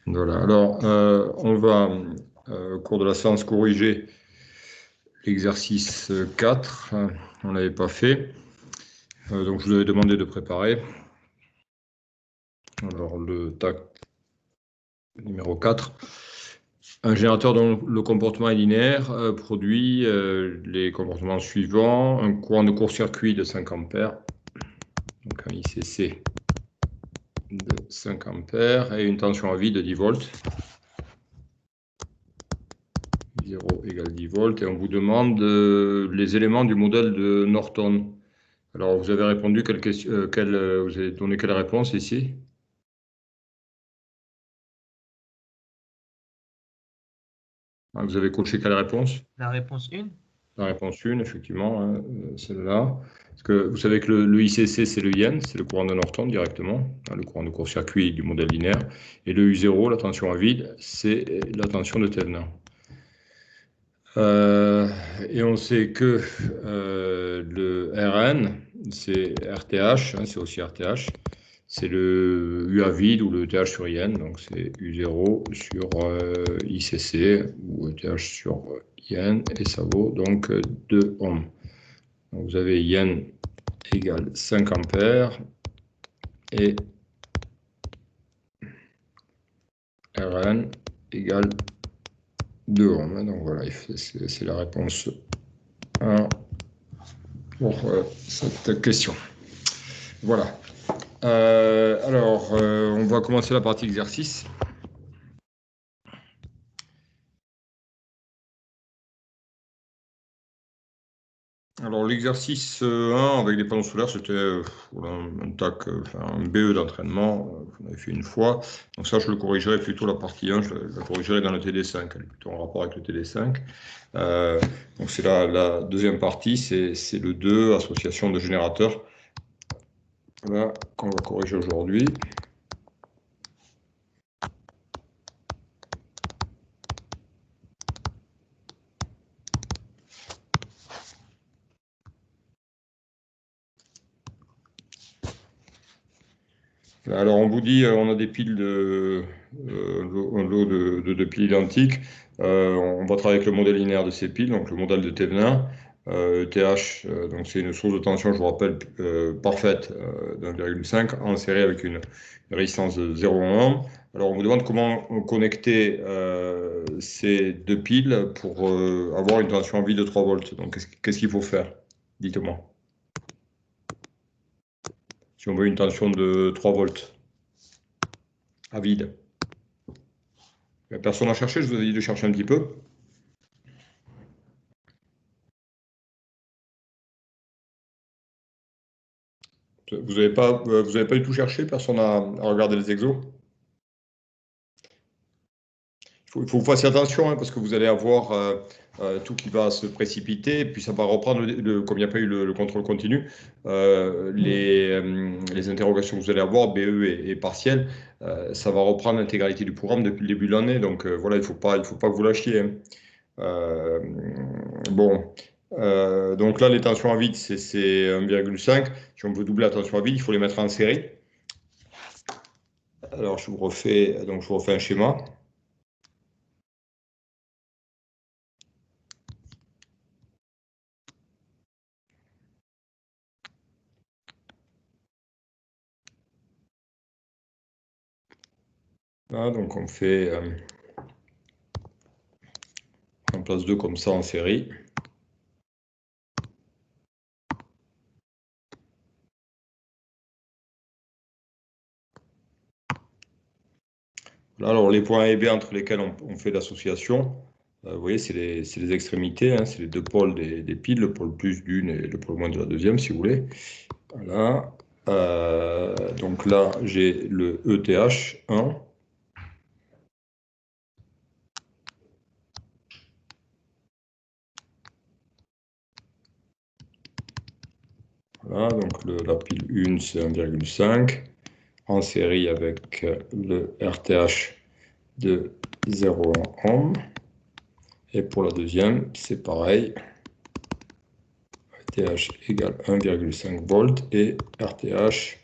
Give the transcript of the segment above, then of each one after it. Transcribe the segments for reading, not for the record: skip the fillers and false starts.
Voilà, alors on va, au cours de la séance, corriger l'exercice 4. On ne l'avait pas fait. Donc je vous avais demandé de préparer. Alors le TAC numéro 4. Un générateur dont le comportement est linéaire produit les comportements suivants. Un courant de court-circuit de 5 ampères, donc un ICC de 5 ampères et une tension à vide de 10 volts. 0 égale 10 volts, et on vous demande les éléments du modèle de Norton. Alors, vous avez répondu vous avez donné quelle réponse ici? Vous avez coché quelle réponse? La réponse 1. La réponse 1, effectivement, hein, celle-là. Parce que vous savez que le ICC, c'est le yen, c'est le courant de Norton directement, hein, le courant de court-circuit du modèle linéaire. Et le U0, la tension à vide, c'est la tension de Thevenin. Et on sait que le Rn, c'est RTH, hein, c'est aussi RTH, c'est le U à vide ou le TH sur IN, donc c'est U0 sur ICC ou TH sur IN, et ça vaut donc 2 ohms. Donc vous avez IN égale 5 ampères et Rn égale 2 ohms. Donc voilà, c'est la réponse 1 pour cette question. Voilà. Alors, on va commencer la partie exercice. Alors, l'exercice 1 avec les panneaux solaires, c'était un TAC, un BE d'entraînement, qu'on avait fait une fois. Donc ça, je le corrigerai plutôt la partie 1, je la corrigerai dans le TD5, elle est plutôt en rapport avec le TD5. Donc c'est la deuxième partie, c'est le 2, association de générateurs, voilà, qu'on va corriger aujourd'hui. Alors, on vous dit, on a des piles un lot de deux piles identiques. On va travailler avec le modèle linéaire de ces piles, donc le modèle de Thevenin. TH, donc c'est une source de tension, je vous rappelle, parfaite d'1,5 en série avec une résistance de 0,1. Alors, on vous demande comment connecter ces deux piles pour avoir une tension en vide de 3 volts. Donc, qu'est-ce qu'il faut faire? Dites-moi. Si on veut une tension de 3 volts à vide. Personne n'a cherché, je vous ai dit de chercher un petit peu. Vous n'avez pas du tout cherché, personne n'a regardé les exos. Il faut que vous fassiez attention, hein, parce que vous allez avoir tout qui va se précipiter, et puis ça va reprendre, comme il n'y a pas eu le contrôle continu, les interrogations que vous allez avoir, BE et partiel, ça va reprendre l'intégralité du programme depuis le début de l'année. Donc voilà, il faut pas que vous lâchiez. Hein. Bon, donc là, les tensions à vide, c'est 1,5. Si on veut doubler la tension à vide, il faut les mettre en série. Alors, je vous refais un schéma. Là, donc on fait en place 2 comme ça en série. Là, alors les points A et B entre lesquels on fait l'association, vous voyez, c'est les extrémités, hein, c'est les deux pôles des piles, le pôle plus d'une et le pôle moins de la deuxième, si vous voulez. Voilà. Donc là, j'ai le ETH1. Voilà, donc la pile 1, c'est 1,5, en série avec le RTH de 0,1 ohm. Et pour la deuxième, c'est pareil. RTH égale 1,5 volts et RTH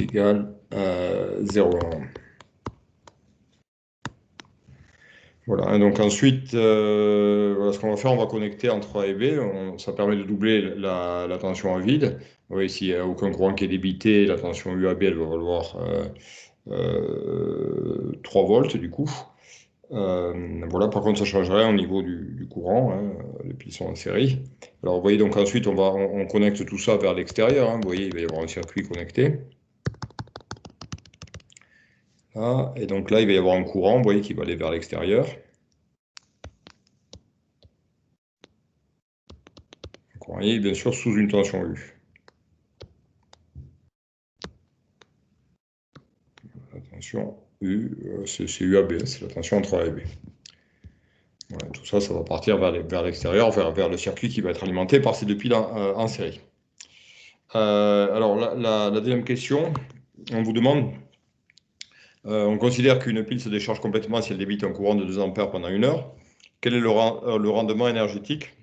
égale 0,1 ohm. Voilà, hein, donc ensuite, voilà ce qu'on va faire, on va connecter entre A et B. Ça permet de doubler la tension à vide. Vous voyez, s'il n'y a aucun courant qui est débité, la tension UAB, elle va valoir 3 volts du coup. Voilà, par contre, ça ne change rien au niveau du courant, hein, les piles sont en série. Alors, vous voyez, donc ensuite, on connecte tout ça vers l'extérieur, hein. Vous voyez, il va y avoir un circuit connecté. Là, et donc là, il va y avoir un courant, vous voyez, qui va aller vers l'extérieur. Un courant, et bien sûr, sous une tension U. La tension U, c'est UAB, hein, c'est la tension entre A et B. Voilà, tout ça, ça va partir vers l'extérieur, vers le circuit qui va être alimenté par ces deux piles en série. Alors, la deuxième question, on vous demande, on considère qu'une pile se décharge complètement si elle débite un courant de 2 ampères pendant 1 heure. Quel est le rendement énergétique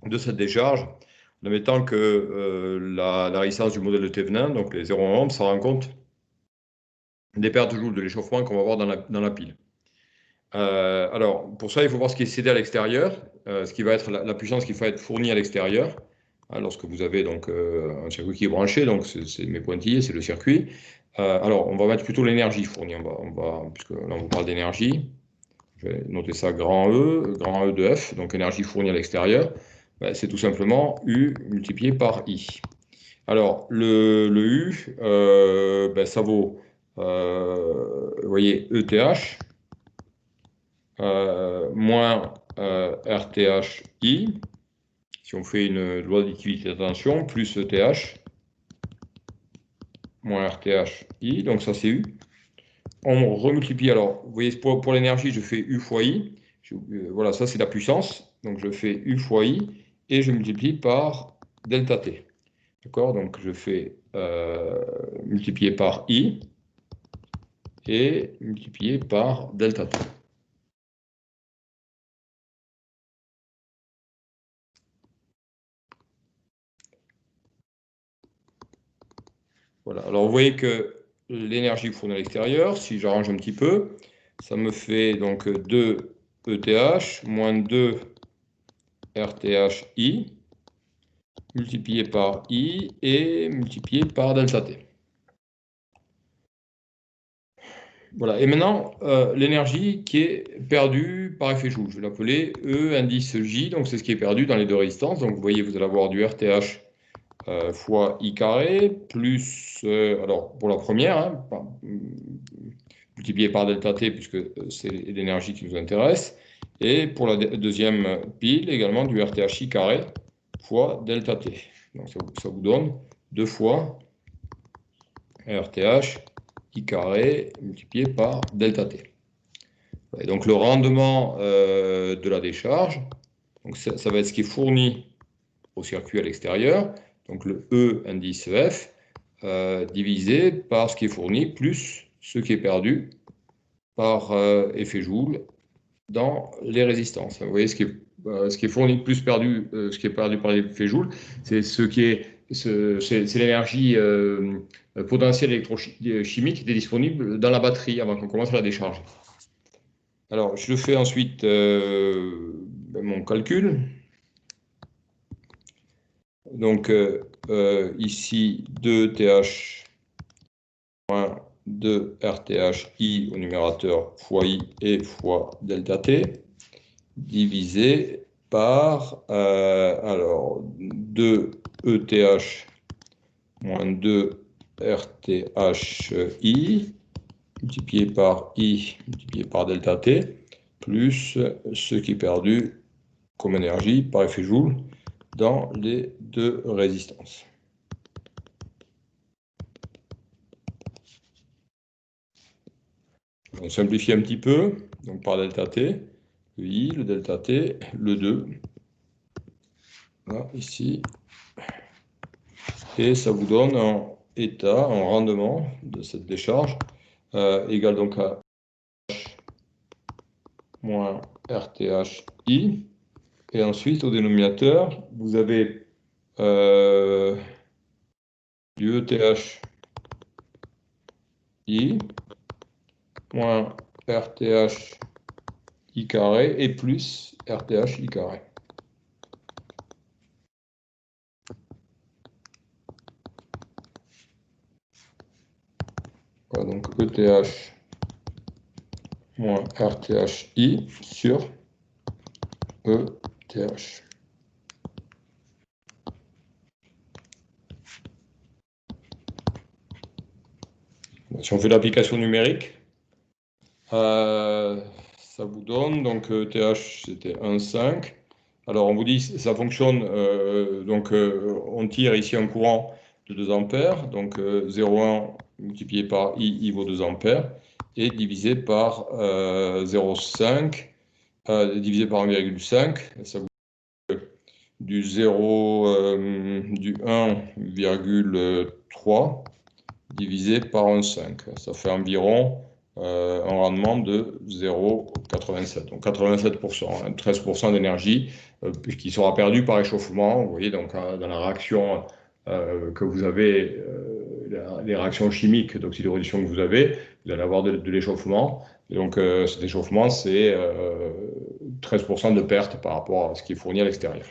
de cette décharge, en admettant que la résistance du modèle de Thévenin, donc les 0,1 ohms, ça rend compte des pertes de joules de l'échauffement qu'on va avoir dans la pile. Alors, pour ça, il faut voir ce qui est cédé à l'extérieur, ce qui va être la puissance qui va être fournie à l'extérieur, hein, lorsque vous avez donc un circuit qui est branché, donc c'est mes pointillés, c'est le circuit. Alors, on va mettre plutôt l'énergie fournie, puisque là on vous parle d'énergie. Je vais noter ça grand E de F, donc énergie fournie à l'extérieur. Ben, c'est tout simplement U multiplié par I. Alors, le U, ben, ça vaut, vous voyez, ETH moins RTHI, si on fait une loi d'utilité d'attention, plus ETH moins RTHI, donc ça c'est U. On remultiplie, alors, vous voyez, pour l'énergie, je fais U fois I. Voilà, ça c'est la puissance. Donc je fais U fois I et je multiplie par delta T. D'accord? Donc je fais multiplier par I et multiplier par delta T. Voilà. Alors vous voyez que l'énergie fournie à l'extérieur, si j'arrange un petit peu, ça me fait donc 2 ETH moins 2 RTHI multiplié par I et multiplié par delta T. Voilà. Et maintenant, l'énergie qui est perdue par effet Joule. Je vais l'appeler E indice J, donc c'est ce qui est perdu dans les deux résistances. Donc vous voyez, vous allez avoir du RTH fois I carré, plus, alors pour la première, hein, multiplié par delta T, puisque c'est l'énergie qui nous intéresse, et pour la deuxième pile, également du RTHI carré fois delta T. Donc ça vous donne 2 fois RTH I carré multiplié par delta T. Et donc le rendement de la décharge, donc ça va être ce qui est fourni au circuit à l'extérieur, donc le E indice F, divisé par ce qui est fourni plus ce qui est perdu par effet Joule dans les résistances. Vous voyez, ce qui est fourni plus perdu, ce qui est perdu par effet Joule, c'est c'est l'énergie potentielle électrochimique qui est disponible dans la batterie avant qu'on commence à la décharger. Alors, je fais ensuite mon calcul. Donc, ici, 2TH moins 2RTHI au numérateur fois I et fois delta T, divisé par, alors, 2ETH moins 2RTHI, multiplié par I, multiplié par delta T, plus ce qui est perdu comme énergie par effet Joule dans les deux résistances. On simplifie un petit peu, donc par delta T, le I, le delta T, le 2, là, ici, et ça vous donne un état, un rendement de cette décharge, égal donc à H moins RTHI, et ensuite au dénominateur, vous avez du ETHI moins RTHI I carré et plus RTH I carré. Voilà, donc ETH moins RTHI sur ETH. Si on fait l'application numérique, ça vous donne, donc TH c'était 1,5. Alors on vous dit, ça fonctionne, donc on tire ici un courant de 2 ampères, donc 0,1 multiplié par I vaut 2 ampères, et divisé par 0,5, divisé par 1,5, ça vous donne du 1,3 divisé par 1,5. Ça fait environ un rendement de 0,87. Donc 87%, 13% d'énergie qui sera perdue par échauffement. Vous voyez, donc dans la réaction que vous avez, les réactions chimiques d'oxydation que vous allez avoir de l'échauffement. Donc cet échauffement, c'est 13% de perte par rapport à ce qui est fourni à l'extérieur.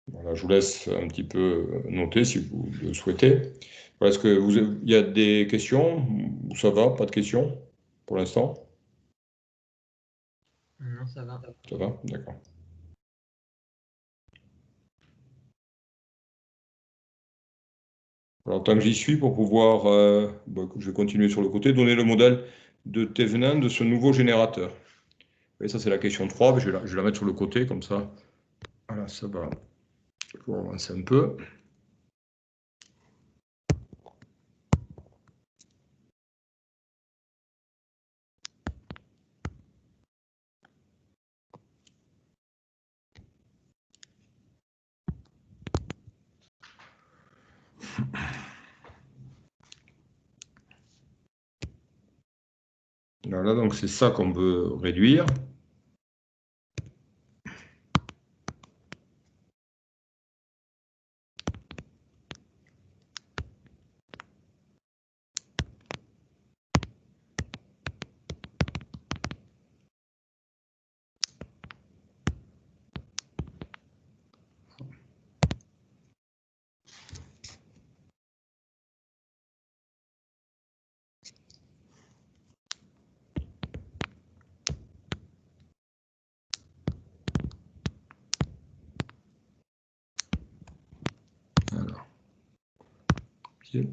Voilà, je vous laisse un petit peu noter si vous le souhaitez. Est-ce qu'il y a des questions ou ça va? Pas de questions pour l'instant? Non, ça va. Ça va? D'accord. Alors, tant que j'y suis, pour pouvoir, je vais continuer sur le côté, donner le modèle de Thévenin de ce nouveau générateur. Et ça, c'est la question 3, je vais la mettre sur le côté, comme ça. Voilà, ça va. Je vais avancer un peu. Voilà, donc c'est ça qu'on veut réduire. Alors. Okay.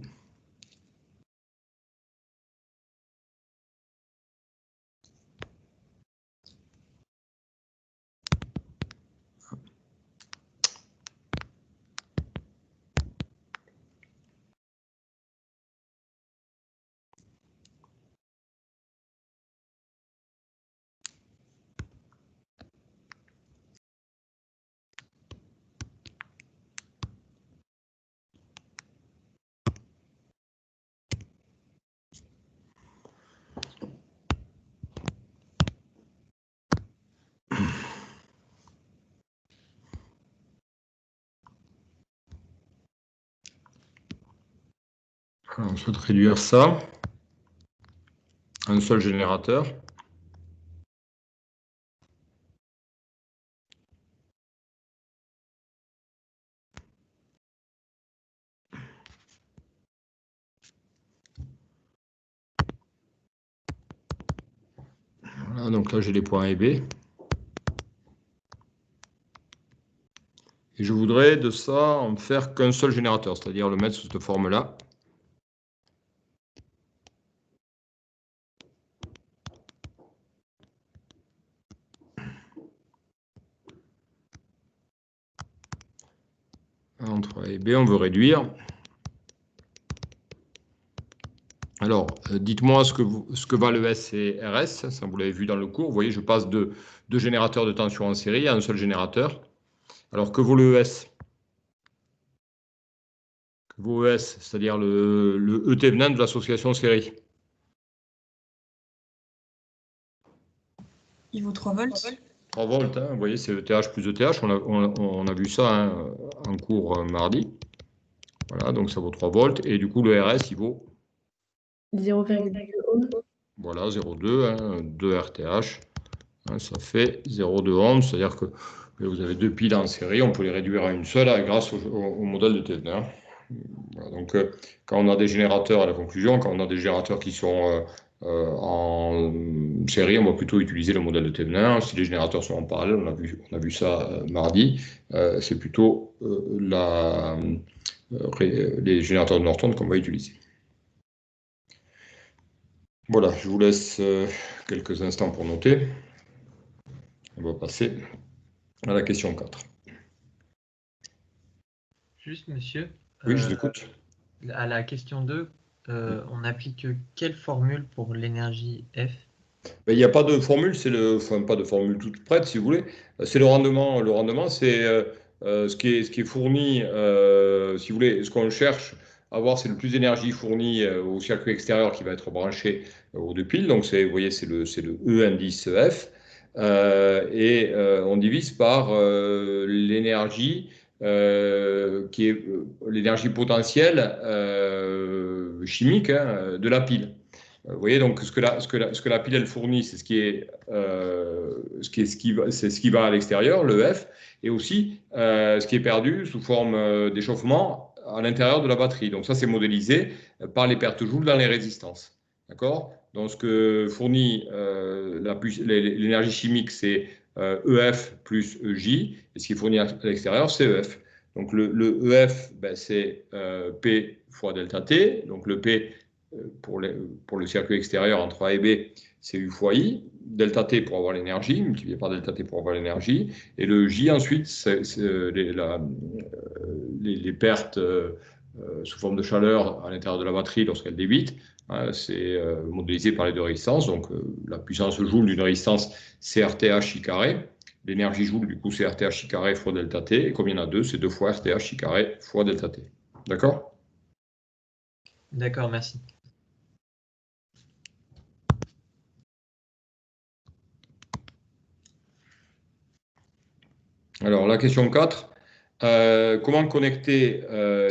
Alors, on souhaite réduire ça à un seul générateur. Voilà, donc là j'ai les points A et B. Et je voudrais de ça en faire qu'un seul générateur, c'est-à-dire le mettre sous cette forme-là. Entre A et B, on veut réduire. Alors, dites-moi ce que va le S et RS, ça vous l'avez vu dans le cours. Vous voyez, je passe de deux générateurs de tension en série à un seul générateur. Alors, que vaut le ES? Que vaut ES, c'est-à-dire le E Thévenin de l'association série? Il vaut 3 volts. 3 volts, hein, vous voyez, c'est ETH plus ETH. On a vu ça hein, en cours mardi. Voilà, donc ça vaut 3 volts. Et du coup, le RS, il vaut 0,2 ohms. Voilà, 0,2, hein, 2 RTH, hein, ça fait 0,2 ohms, c'est-à-dire que vous avez deux piles en série, on peut les réduire à une seule grâce au modèle de Thevenin. Voilà, donc, quand on a des générateurs, à la conclusion, quand on a des générateurs qui sont en série, on va plutôt utiliser le modèle de Thevenin. Si les générateurs sont en parallèle, on a vu ça mardi, c'est plutôt les générateurs de Norton qu'on va utiliser. Voilà, je vous laisse quelques instants pour noter. On va passer à la question 4. Juste, monsieur, Oui, je vous écoute. à la question 2, on applique quelle formule pour l'énergie F? Ben, il n'y a pas de formule, enfin, pas de formule toute prête, si vous voulez. C'est le rendement. Le rendement, c'est ce qui est fourni, si vous voulez, ce qu'on cherche à voir, c'est le plus d'énergie fournie au circuit extérieur qui va être branché aux deux piles. Donc, vous voyez, c'est le E indice F. On divise par l'énergie qui est l'énergie potentielle chimique, hein, de la pile. Vous voyez, donc ce que la pile elle fournit, c'est ce qui va à l'extérieur, le F, et aussi ce qui est perdu sous forme d'échauffement à l'intérieur de la batterie. Donc ça, c'est modélisé par les pertes joules dans les résistances. D'accord? Donc ce que fournit l'énergie chimique, c'est EF plus EJ, et ce qui est fourni à l'extérieur, c'est EF. Donc le EF, ben, c'est P fois delta T. Donc le P, pour le circuit extérieur entre A et B, c'est U fois I. Delta T pour avoir l'énergie, multiplié par delta T pour avoir l'énergie. Et le J ensuite, c'est les pertes sous forme de chaleur à l'intérieur de la batterie lorsqu'elle débite. C'est modélisé par les deux résistances. Donc la puissance joule d'une résistance, c'est RTH I carré. L'énergie joule, du coup, c'est RTH I carré fois delta T. Et comme il y en a deux, c'est 2 fois RTH I carré fois delta T. D'accord? D'accord, merci. Alors, la question 4, comment connecter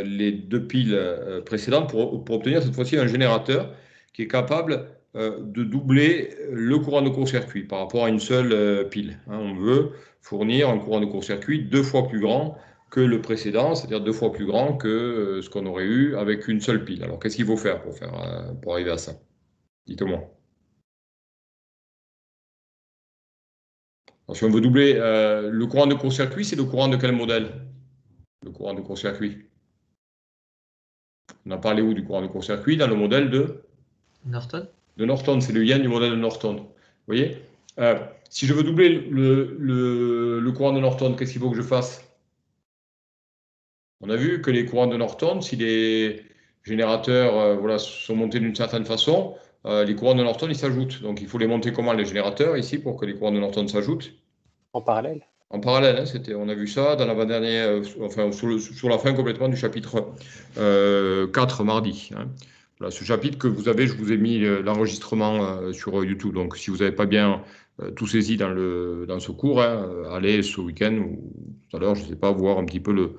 les deux piles précédentes pour obtenir cette fois-ci un générateur qui est capable de doubler le courant de court-circuit par rapport à une seule pile, hein. On veut fournir un courant de court-circuit 2 fois plus grand que le précédent, c'est-à-dire 2 fois plus grand que ce qu'on aurait eu avec une seule pile. Alors, qu'est-ce qu'il faut faire pour arriver à ça? Dites-moi. Alors, si on veut doubler le courant de court-circuit, c'est le courant de quel modèle? Le courant de court-circuit. On a parlé où du courant de court-circuit? Dans le modèle Norton? de Norton. C'est le yen du modèle de Norton. Vous voyez? Si je veux doubler le courant de Norton, qu'est-ce qu'il faut que je fasse? On a vu que les courants de Norton, si les générateurs voilà, sont montés d'une certaine façon, les courants de Norton, ils s'ajoutent. Donc il faut les monter comment, les générateurs, ici, pour que les courants de Norton s'ajoutent? En parallèle? En parallèle, hein, on a vu ça dans l'avant-dernier, enfin sur la fin complètement du chapitre 4 mardi, hein. Voilà, ce chapitre que vous avez, je vous ai mis l'enregistrement sur YouTube. Donc si vous n'avez pas bien tout saisi dans ce cours, hein, allez ce week-end ou tout à l'heure, je ne sais pas, voir un petit peu le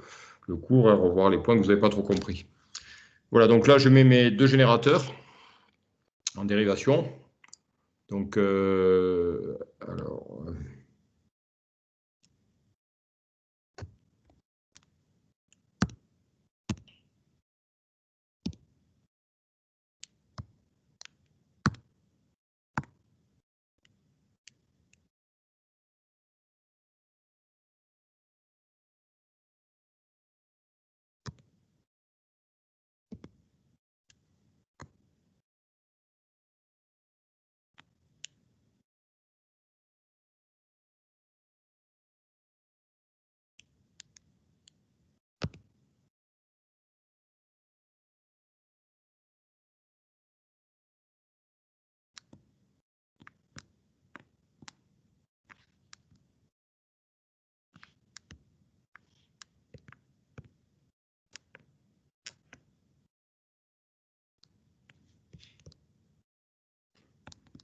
cours, hein, revoir les points que vous n'avez pas trop compris. Voilà, donc là je mets mes deux générateurs en dérivation. Donc alors.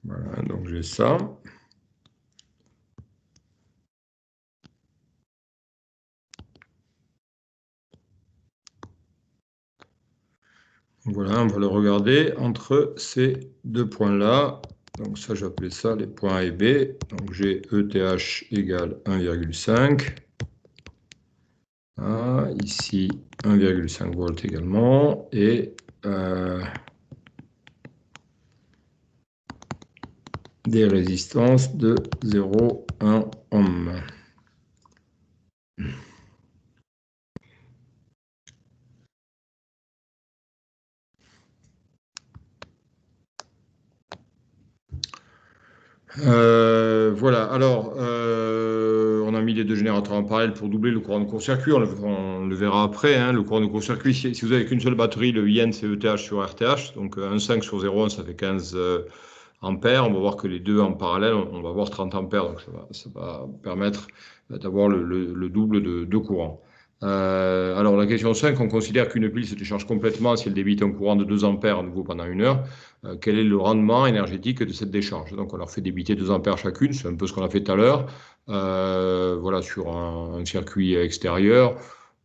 Voilà, donc j'ai ça. Voilà, on va le regarder entre ces deux points-là. Donc ça, j'appelais ça les points A et B. Donc j'ai ETH égale 1,5. Ah, ici, 1,5 volts également. Et des résistances de 0,1 ohm. Voilà, alors on a mis les deux générateurs en parallèle pour doubler le courant de court-circuit, on le verra après, hein, le courant de court-circuit, si vous avez qu'une seule batterie, le IN c'est ETH sur RTH, donc 1,5 sur 0,1 ça fait 15 ampères, on va voir que les deux en parallèle, on va voir 30 ampères, donc ça va permettre d'avoir le double de courant. Alors la question 5, on considère qu'une pile se décharge complètement si elle débite un courant de 2 ampères à nouveau pendant 1 heure. Quel est le rendement énergétique de cette décharge? Donc on leur fait débiter 2 ampères chacune, c'est un peu ce qu'on a fait tout à l'heure. Voilà, sur un circuit extérieur.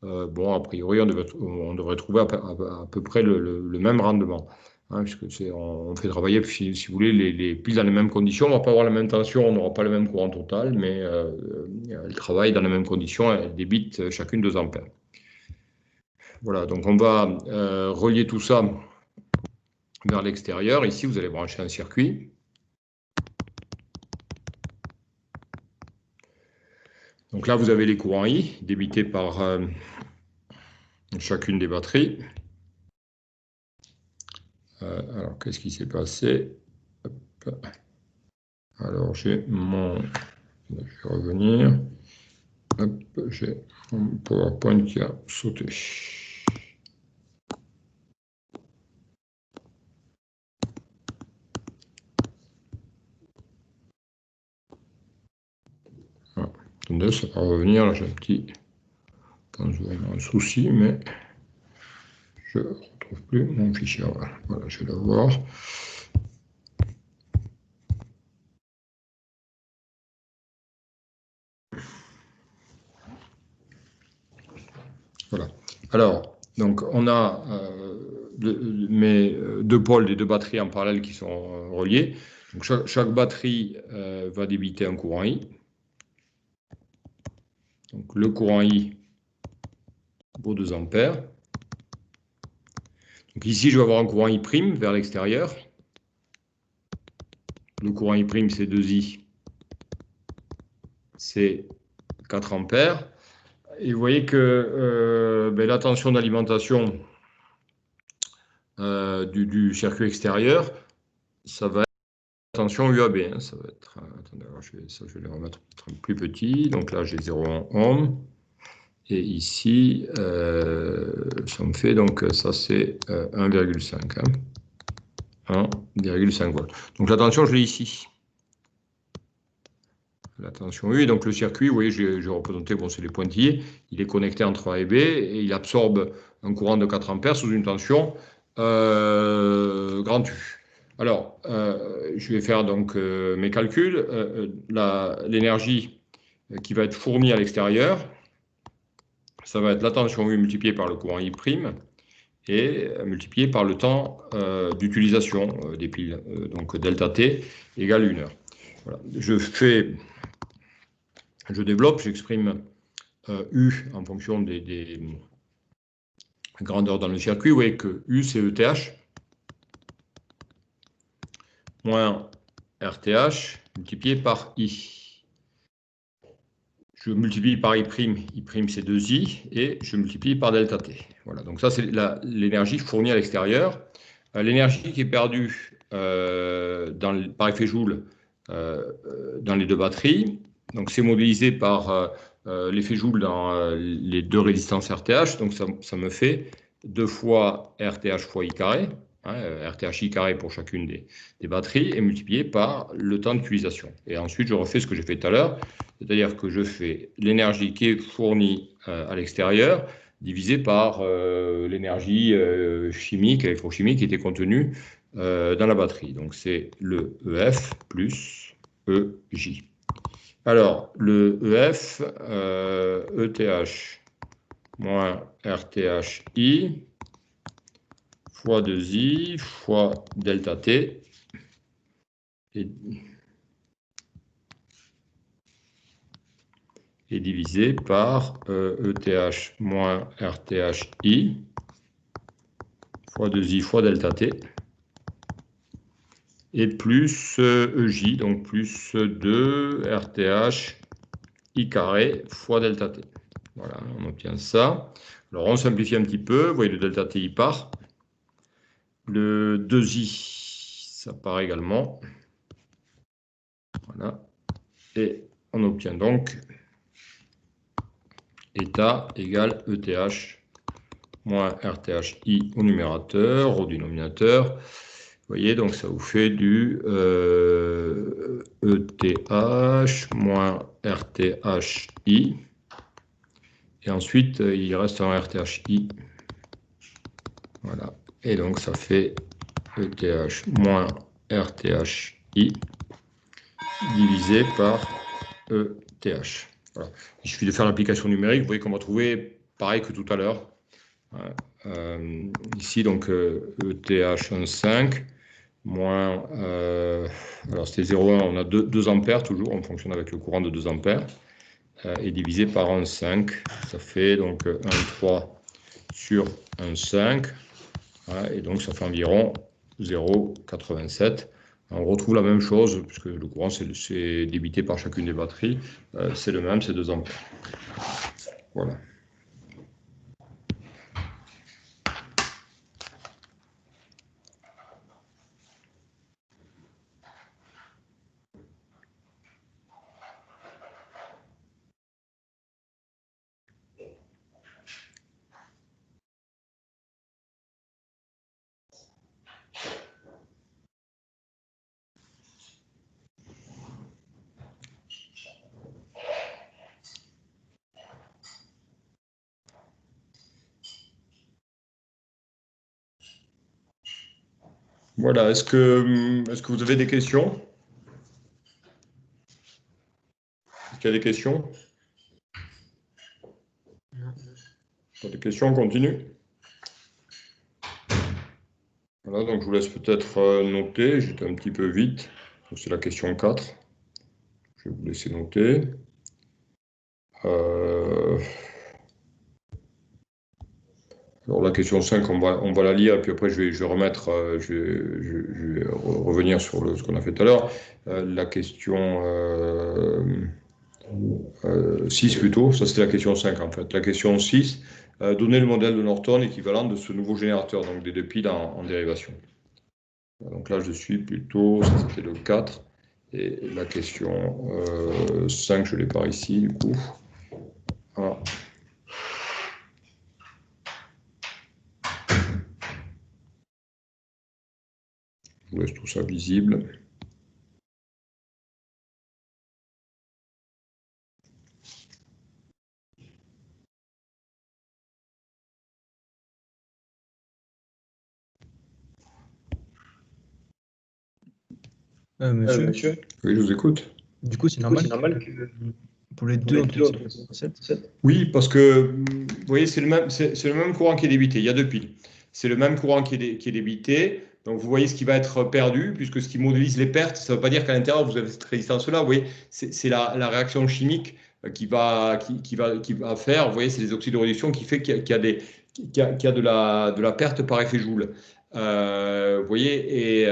Bon, a priori, on devrait trouver à peu près le même rendement. Hein, puisque on fait travailler, si vous voulez, les piles dans les mêmes conditions. On ne va pas avoir la même tension, on n'aura pas le même courant total, mais elles travaillent dans les mêmes conditions, elles débitent chacune 2 ampères. Voilà, donc on va relier tout ça vers l'extérieur. Ici, vous allez brancher un circuit. Donc là, vous avez les courants I débités par chacune des batteries. Alors, qu'est-ce qui s'est passé? Hop. Alors, j'ai mon... Je vais revenir. Hop, j'ai mon PowerPoint qui a sauté. Voilà. Attendez, ça va revenir. Là, j'ai un petit... un souci, mais je ne retrouve plus mon fichier. Voilà, je vais l'avoir. Voilà. Alors, donc, on a mes deux pôles des deux batteries en parallèle qui sont reliés. Donc, chaque batterie va débiter un courant I. Donc, le courant I vaut 2 ampères. Donc, ici, je vais avoir un courant I' vers l'extérieur. Le courant I', c'est 2I. C'est 4 ampères. Et vous voyez que la tension d'alimentation du circuit extérieur, ça va être la tension UAB. Hein, ça va être, attendez, alors je vais le remettre plus petit. Donc là, j'ai 0,1 ohm. Et ici, ça me fait, donc ça c'est 1,5. Hein, 1,5 volts. Donc la tension, je l'ai ici. La tension U, et donc le circuit, vous voyez, j'ai représenté, bon, c'est les pointillés, il est connecté entre A et B, et il absorbe un courant de 4 ampères sous une tension grand U. Alors, je vais faire donc mes calculs. L'énergie qui va être fournie à l'extérieur, ça va être la tension U multipliée par le courant I' et multipliée par le temps d'utilisation des piles. Donc delta T égale 1 heure. Voilà. Je développe, j'exprime U en fonction des grandeurs dans le circuit. Vous voyez que U, c'est ETH moins RTH multiplié par I. Je multiplie par I', I' c'est 2I, et je multiplie par delta T. Voilà, donc ça c'est l'énergie fournie à l'extérieur. L'énergie qui est perdue par effet Joule dans les deux batteries, donc c'est modélisé par l'effet Joule dans les deux résistances RTH, donc ça me fait 2 fois RTH fois I carré, hein, RTH I carré pour chacune des batteries, et multiplié par le temps d'utilisation. Et ensuite, je refais ce que j'ai fait tout à l'heure, c'est-à-dire que je fais l'énergie qui est fournie à l'extérieur, divisé par l'énergie chimique, électrochimique qui était contenue dans la batterie. Donc c'est le EF plus EJ. Alors, le EF, ETH moins RTHI fois 2I fois delta T est divisé par ETH moins RTHI fois 2I fois delta T, et plus EJ, donc plus 2 RTH I carré fois delta T. Voilà, on obtient ça. Alors on simplifie un petit peu, vous voyez le delta T il part. Le 2I, ça part également. Voilà. Et on obtient donc état égale ETH moins RTHI au numérateur, au dénominateur. Vous voyez, donc ça vous fait du ETH moins RTHI. Et ensuite, il reste un RTHI. Voilà. Et donc, ça fait ETH moins RTHI divisé par ETH. Voilà. Il suffit de faire l'application numérique. Vous voyez qu'on va trouver pareil que tout à l'heure. Ici, donc, ETH15 moins, alors c'était 0,1, on a 2 ampères toujours, on fonctionne avec le courant de 2 ampères, et divisé par 1,5, ça fait donc 1,3 sur 1,5, voilà, et donc ça fait environ 0,87. On retrouve la même chose, puisque le courant c'est débité par chacune des batteries, c'est le même, c'est 2 ampères. Voilà. Voilà, est-ce que vous avez des questions? Est-ce qu'il y a des questions? Non. Pas de questions, on continue. Voilà, donc je vous laisse peut-être noter, j'étais un petit peu vite. C'est la question 4. Je vais vous laisser noter. Alors la question 5, on va la lire, et puis après je vais remettre, je vais revenir sur ce qu'on a fait tout à l'heure. La question 6 plutôt, ça c'était la question 5 en fait. La question 6, donner le modèle de Norton équivalent de ce nouveau générateur, donc des 2 piles en dérivation. Donc là je suis plutôt, ça c'était le 4, et la question 5, je l'ai par ici du coup. Voilà. Je vous laisse tout ça visible. Monsieur, Oui, je vous écoute. du coup, c'est normal que pour les deux, on utilise 7. Oui, parce que vous voyez, c'est le même courant qui est débité. Il y a 2 piles. C'est le même courant qui est débité. Donc vous voyez ce qui va être perdu, puisque ce qui modélise les pertes, ça ne veut pas dire qu'à l'intérieur vous avez cette résistance-là. Vous voyez, c'est la réaction chimique qui va faire. Vous voyez, c'est les oxydes de réduction qui fait qu'il y a de la perte par effet Joule. Vous voyez, et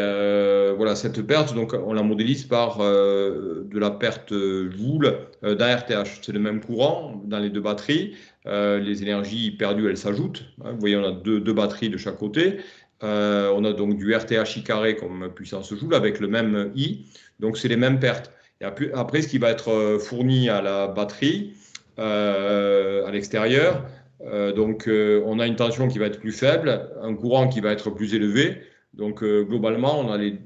voilà, cette perte, donc on la modélise par de la perte Joule d'un RTH. C'est le même courant dans les 2 batteries. Les énergies perdues, elles s'ajoutent. Vous voyez, on a deux batteries de chaque côté. On a donc du RTHI carré comme puissance Joule avec le même I. Donc, c'est les mêmes pertes. Et après, ce qui va être fourni à la batterie, à l'extérieur, donc, on a une tension qui va être plus faible, un courant qui va être plus élevé. Donc, globalement, on a les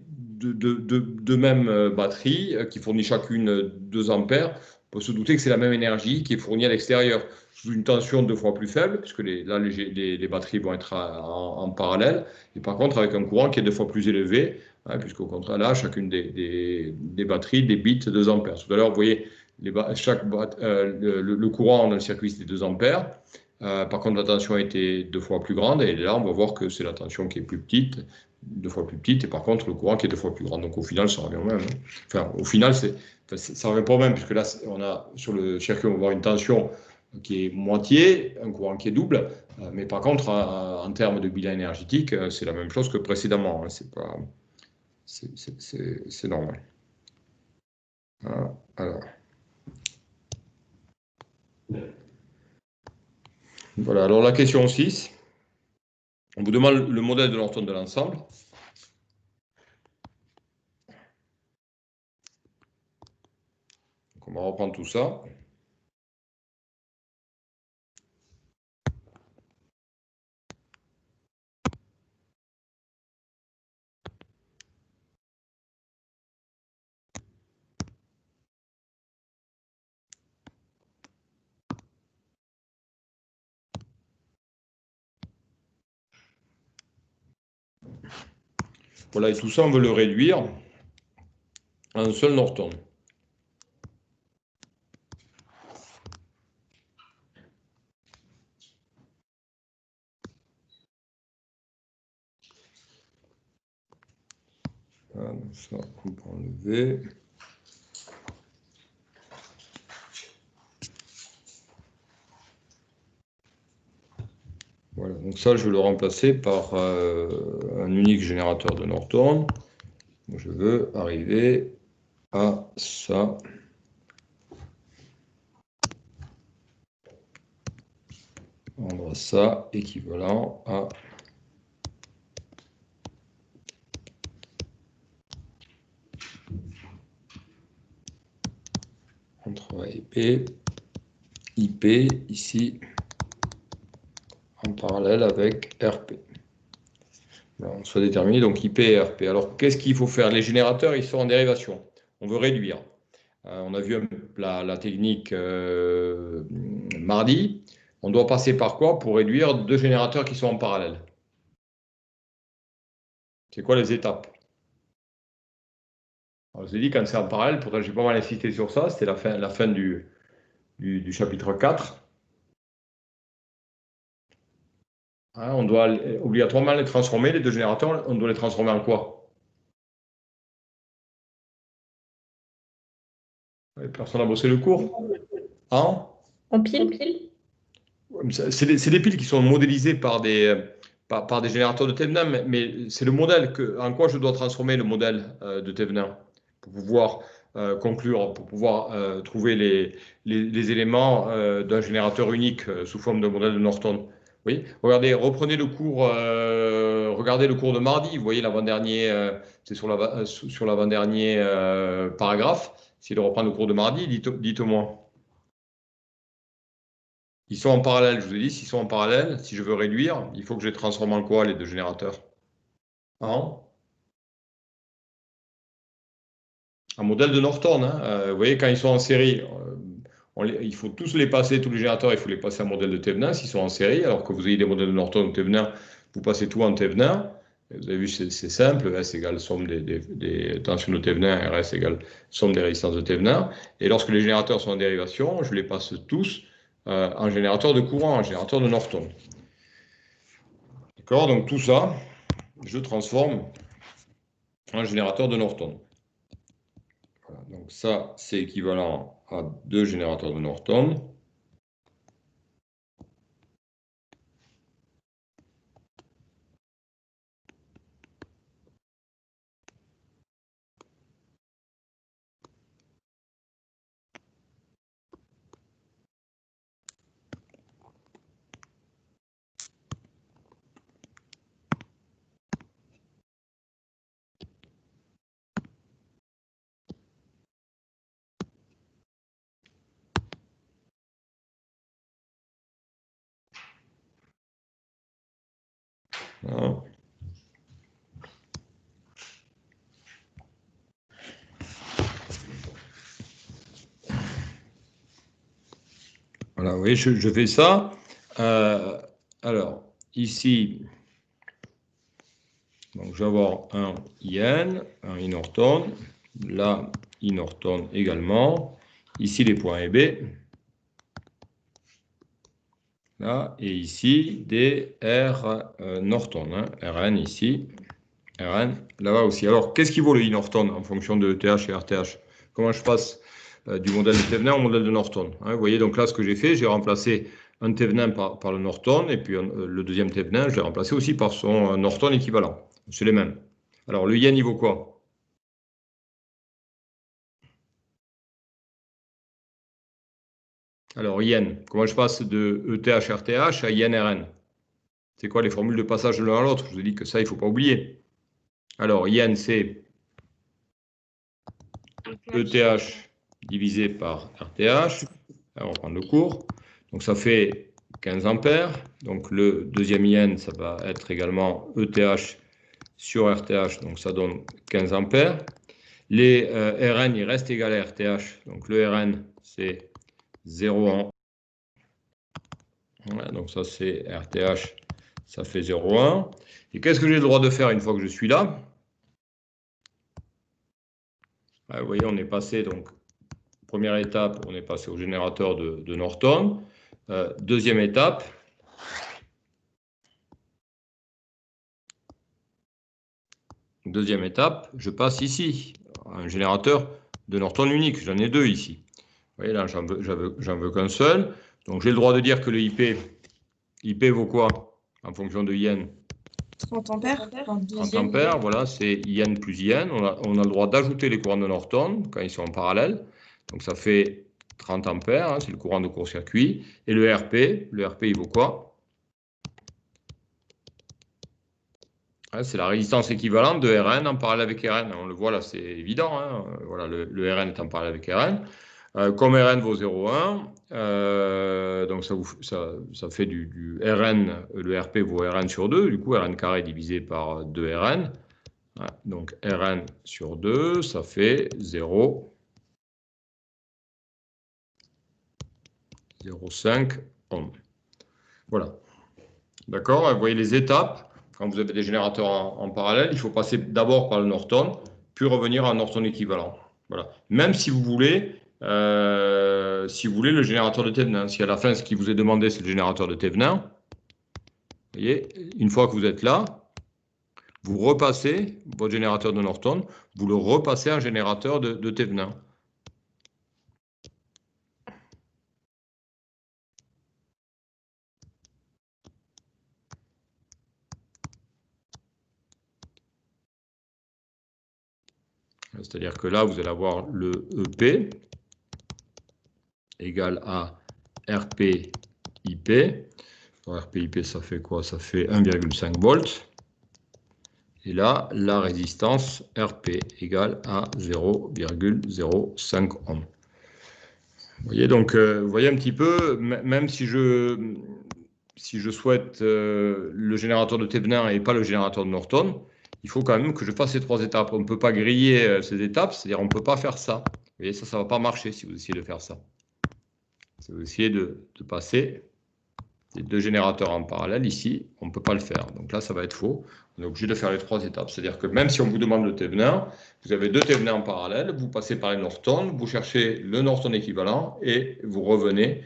deux mêmes batteries qui fournissent chacune 2 ampères. On peut se douter que c'est la même énergie qui est fournie à l'extérieur sous une tension 2 fois plus faible, puisque les batteries vont être en parallèle. Et par contre, avec un courant qui est 2 fois plus élevé, hein, puisqu'au contraire, là, chacune des batteries débite 2 ampères. Tout à l'heure, vous voyez, le courant dans le circuit, c'était 2 ampères. Par contre, la tension était 2 fois plus grande, et là, on va voir que c'est la tension qui est plus petite, 2 fois plus petite, et par contre, le courant qui est 2 fois plus grand. Donc, au final, ça revient au même. Hein. Enfin, au final, ça revient pas au même, puisque là, on a sur le circuit, on va voir une tension qui est moitié, un courant qui est double, mais par contre, en termes de bilan énergétique, c'est la même chose que précédemment. Hein. C'est normal. Alors. Voilà, alors la question 6. On vous demande le modèle de Norton de l'ensemble. Donc on va reprendre tout ça. Voilà, et tout ça, on veut le réduire à un seul Norton. Voilà, donc ça, on peut enlever. Voilà, donc ça, je vais le remplacer par un unique générateur de Norton. Donc, je veux arriver à ça. Rendre ça équivalent à entre A et P, IP ici en parallèle avec RP. Voilà, on soit déterminé, donc IP et RP. Alors, qu'est-ce qu'il faut faire? Les générateurs, ils sont en dérivation. On veut réduire. On a vu la technique mardi. On doit passer par quoi pour réduire 2 générateurs qui sont en parallèle? C'est quoi les étapes? Alors, je vous ai dit, quand c'est en parallèle, pourtant j'ai pas mal insisté sur ça, c'était la fin du chapitre 4. Hein, on doit obligatoirement les transformer, les 2 générateurs, on doit les transformer en quoi? Personne n'a bossé le cours? En pile. C'est des piles qui sont modélisées par des générateurs de Thevenin, mais c'est le modèle en quoi je dois transformer le modèle de Thevenin pour pouvoir conclure, pour pouvoir trouver les éléments d'un générateur unique sous forme de modèle de Norton. Oui, regardez, reprenez le cours, regardez le cours de mardi, vous voyez l'avant-dernier, c'est sur l'avant-dernier paragraphe. Essayez de reprendre le cours de mardi, dites-moi. Ils sont en parallèle, je vous ai dit, s'ils sont en parallèle, si je veux réduire, il faut que je les transforme en quoi, les 2 générateurs? En modèle de Norton. Hein. Vous voyez, quand ils sont en série, il faut tous les passer, tous les générateurs, il faut les passer en modèle de Thevenin s'ils sont en série, alors que vous ayez des modèles de Norton ou Thevenin, vous passez tout en Thevenin. Vous avez vu, c'est simple, S égale somme des tensions de Thevenin, RS égale somme des résistances de Thevenin. Et lorsque les générateurs sont en dérivation, je les passe tous en générateur de courant, en générateur de Norton. D'accord? Donc tout ça, je transforme en générateur de Norton. Voilà, donc ça, c'est équivalent à 2 générateurs de Norton. Voilà. Voilà, oui, je fais ça. Alors, ici, donc, je vais avoir un IN, un I Norton, là, I Norton également. Ici, les points EB. là, et ici, des R Norton, hein, Rn ici, Rn là-bas aussi. Alors, qu'est-ce qui vaut le I Norton en fonction de TH et RTH? Comment je passe du modèle de Thevenin au modèle de Norton, hein? Vous voyez, donc là, ce que j'ai fait, j'ai remplacé un Thevenin par le Norton, et puis le deuxième Thevenin, je l'ai remplacé aussi par son Norton équivalent. C'est les mêmes. Alors, le yen, il vaut quoi? Alors, yen, comment je passe de ETH, RTH à yen, RN? C'est quoi les formules de passage de l'un à l'autre? Je vous ai dit que ça, il ne faut pas oublier. Alors, yen, c'est ETH divisé par RTH. Alors, on va prendre le cours. Donc, ça fait 15 ampères. Donc, le deuxième yen, ça va être également ETH sur RTH. Donc, ça donne 15 ampères. Les RN, ils restent égal à RTH. Donc, le RN, c'est 0,1. Voilà, donc, ça, c'est RTH. Ça fait 0,1. Et qu'est-ce que j'ai le droit de faire une fois que je suis là? Vous voyez, on est passé, donc, première étape, on est passé au générateur de Norton. Deuxième étape, je passe ici, un générateur de Norton unique. J'en ai deux ici. Vous voyez, là, j'en veux qu'un seul. Donc, j'ai le droit de dire que le IP vaut quoi en fonction de yen? 30 ampères. 30 ampères, voilà, c'est yen plus yen. On a le droit d'ajouter les courants de Norton quand ils sont en parallèle. Donc, ça fait 30 ampères, hein, c'est le courant de court-circuit. Et le RP, il vaut quoi? C'est la résistance équivalente de Rn en parallèle avec Rn. On le voit là, c'est évident, hein. Voilà, le Rn est en parallèle avec Rn. Comme Rn vaut 0,1, donc ça fait du Rn, le Rp vaut Rn sur 2, du coup Rn carré divisé par 2Rn. Donc Rn sur 2, ça fait 0,05 ohms. Voilà. D'accord? Vous voyez les étapes. Quand vous avez des générateurs en parallèle, il faut passer d'abord par le Norton, puis revenir à un Norton équivalent. Voilà. Même si vous voulez le générateur de Thevenin. Si à la fin, ce qui vous est demandé, c'est le générateur de Thevenin, vous voyez, une fois que vous êtes là, vous repassez votre générateur de Norton, vous le repassez en générateur de Thevenin. C'est-à-dire que là, vous allez avoir le EP égal à RP-IP. RP-IP, ça fait quoi? Ça fait 1,5 volts. Et là, la résistance RP égale à 0,05 ohms. Vous voyez, donc, vous voyez un petit peu, même si je souhaite le générateur de Thevenin et pas le générateur de Norton, il faut quand même que je fasse ces trois étapes. On ne peut pas griller ces étapes, c'est-à-dire on ne peut pas faire ça. Vous voyez, ça ne va pas marcher si vous essayez de faire ça. Si vous essayez de passer les deux générateurs en parallèle ici, on ne peut pas le faire. Donc là, ça va être faux. On est obligé de faire les trois étapes. C'est-à-dire que même si on vous demande le Thevenin, vous avez deux Thevenin en parallèle, vous passez par les Norton, vous cherchez le Norton équivalent et vous revenez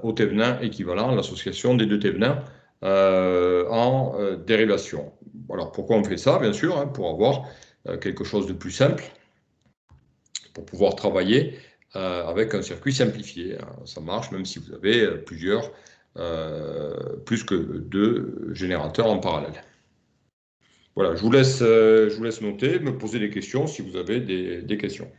au Thevenin équivalent, l'association des deux Thevenin en dérivation. Alors pourquoi on fait ça? Bien sûr, hein, pour avoir quelque chose de plus simple, pour pouvoir travailler avec un circuit simplifié. Ça marche même si vous avez plus que deux générateurs en parallèle. Voilà, je vous laisse noter, me poser des questions si vous avez des questions.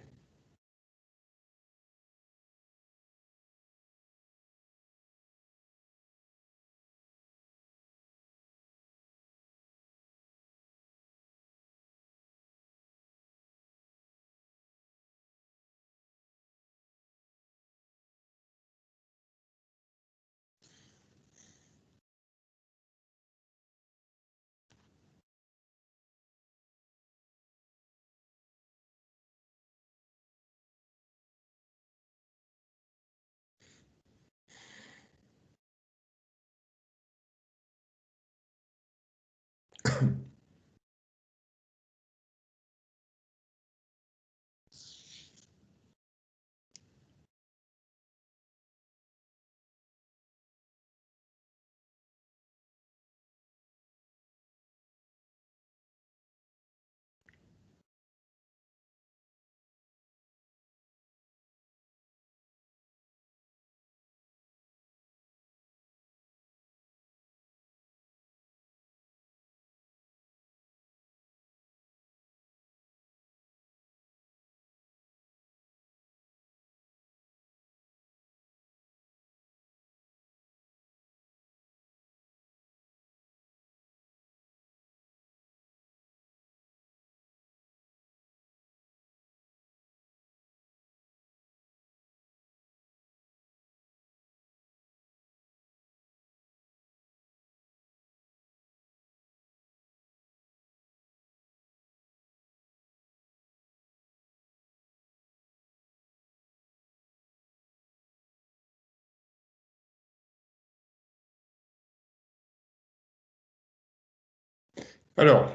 Alors,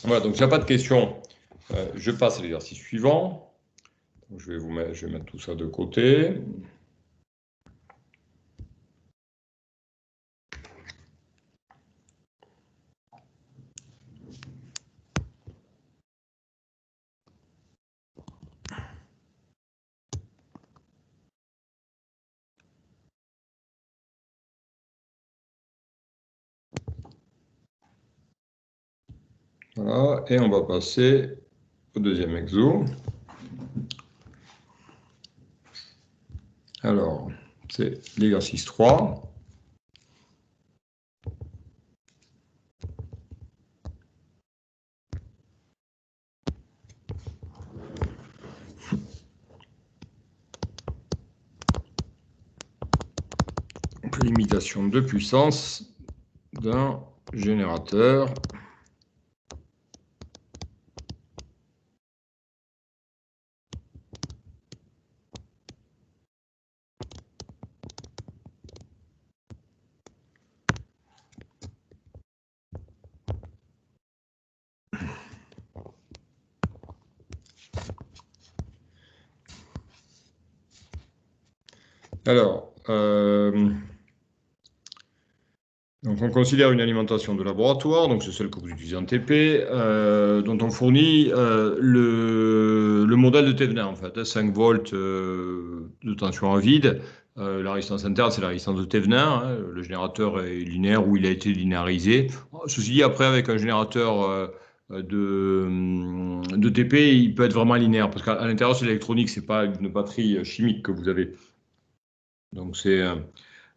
voilà, donc s'il n'y a pas de questions, je passe à l'exercice suivant. Donc, je vais mettre tout ça de côté. Voilà, et on va passer au deuxième exo. Alors, c'est l'exercice 3. Donc, limitation de puissance d'un générateur. Alors, donc on considère une alimentation de laboratoire, donc c'est celle que vous utilisez en TP, dont on fournit le modèle de Thevenin, en fait, 5 volts de tension à vide. La résistance interne, c'est la résistance de Thevenin. Hein, le générateur est linéaire ou il a été linéarisé. Ceci dit, après, avec un générateur de TP, il peut être vraiment linéaire, parce qu'à l'intérieur, c'est l'électronique, c'est pas une batterie chimique que vous avez. Donc c'est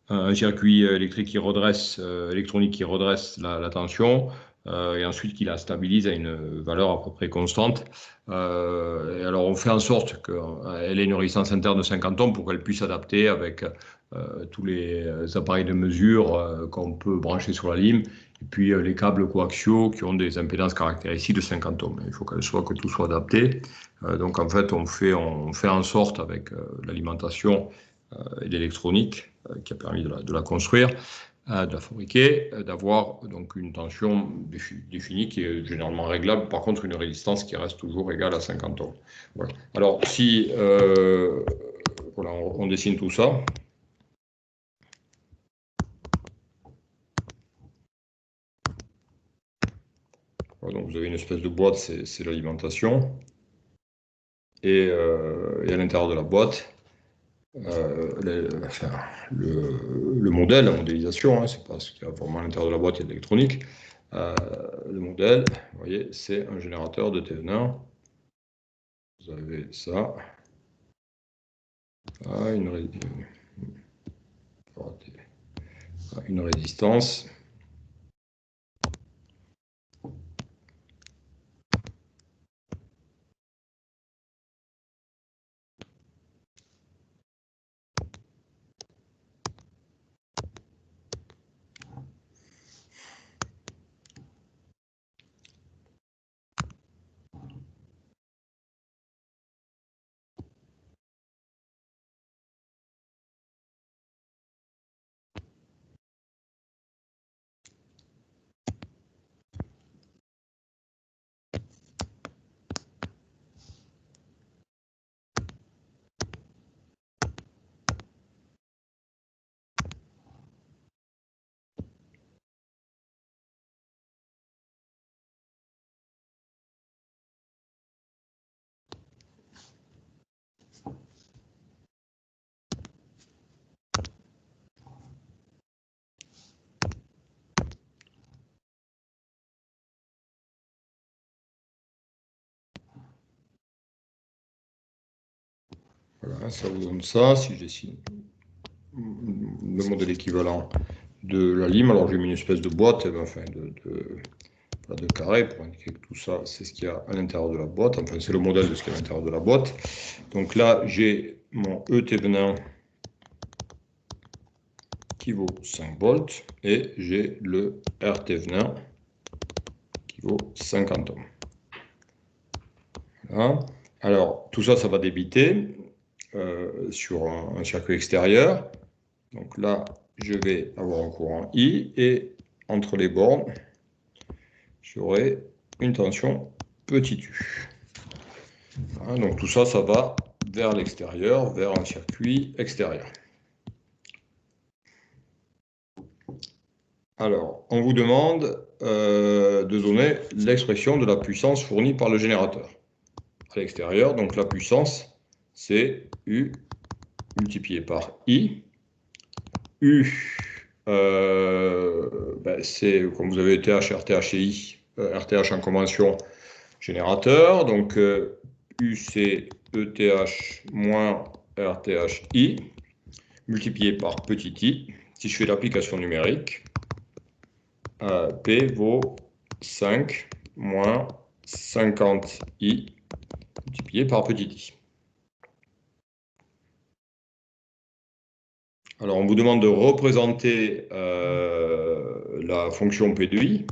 un circuit électrique qui redresse, électronique qui redresse la tension et ensuite qui la stabilise à une valeur à peu près constante. Et alors on fait en sorte qu'elle ait une résistance interne de 50 ohms pour qu'elle puisse s'adapter avec tous les appareils de mesure qu'on peut brancher sur la lime et puis les câbles coaxiaux qui ont des impédances caractéristiques de 50 ohms. Il faut que tout soit adapté. Donc en fait on fait en sorte avec l'alimentation et l'électronique qui a permis de la construire, de la fabriquer, d'avoir donc une tension définie qui est généralement réglable, par contre une résistance qui reste toujours égale à 50 ohms. Voilà. Alors si voilà, on dessine tout ça. Voilà, donc vous avez une espèce de boîte, c'est l'alimentation. Et à l'intérieur de la boîte, le modèle, la modélisation, hein, c'est pas ce qu'il y a vraiment à l'intérieur de la boîte, il y a de l'électronique. Le modèle, vous voyez, c'est un générateur de Thevenin. Vous avez ça. Une résistance. Voilà, ça vous donne ça. Si je dessine le modèle équivalent de la lime, alors j'ai mis une espèce de boîte, enfin de carré pour indiquer que tout ça, c'est ce qu'il y a à l'intérieur de la boîte. Enfin, c'est le modèle de ce qu'il y a à l'intérieur de la boîte. Donc là, j'ai mon E Thevenin qui vaut 5 volts et j'ai le R Thevenin qui vaut 50 ohms. Voilà. Alors, tout ça, ça va débiter sur un circuit extérieur. Donc là, je vais avoir un courant I et entre les bornes, j'aurai une tension petit u. Hein, donc tout ça, ça va vers l'extérieur, vers un circuit extérieur. Alors, on vous demande de donner l'expression de la puissance fournie par le générateur à l'extérieur. Donc la puissance, c'est U multiplié par I. U, c'est, comme vous avez TH, RTH et I, RTH en convention générateur. Donc U, c'est ETH moins RTHI, multiplié par petit i. Si je fais l'application numérique, P vaut 5 moins 50i multiplié par petit i. Alors, on vous demande de représenter la fonction P de i.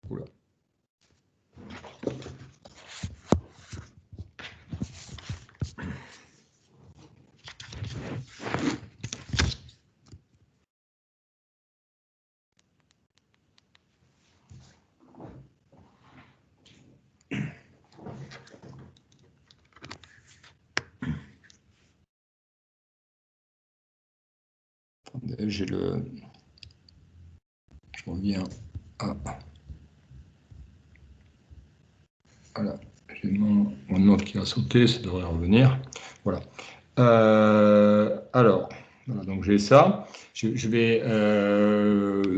Oula. J'ai le... Je reviens à... Voilà, j'ai mon note qui a sauté, ça devrait revenir. Voilà. Alors, voilà, donc j'ai ça. Je vais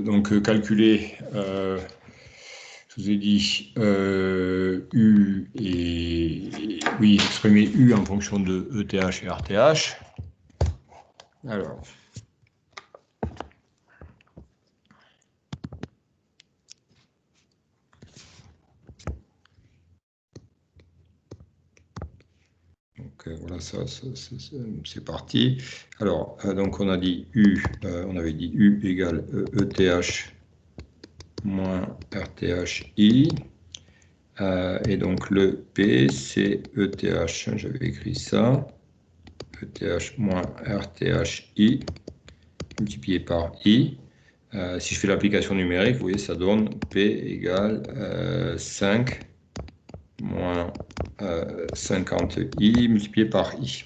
donc calculer, je vous ai dit, U et... Oui, exprimer U en fonction de ETH et RTH. Alors... Donc voilà, ça c'est parti. Alors, donc on a dit U, on avait dit U égale ETH moins RTHI. Et donc le P, c'est ETH, j'avais écrit ça, ETH moins RTHI multiplié par I. Si je fais l'application numérique, vous voyez, ça donne P égale 5 moins 50i multiplié par I.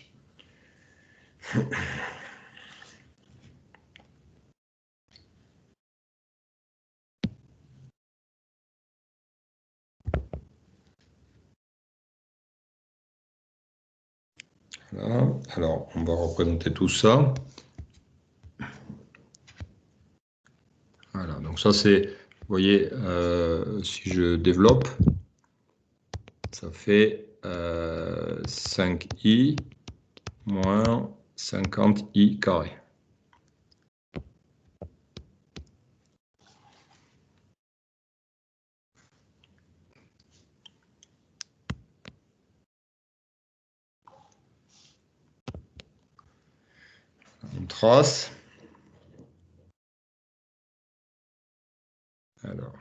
Voilà. Alors, on va représenter tout ça. Voilà, donc ça c'est, vous voyez, si je développe, ça fait 5i moins 50i carré. On trace. Alors.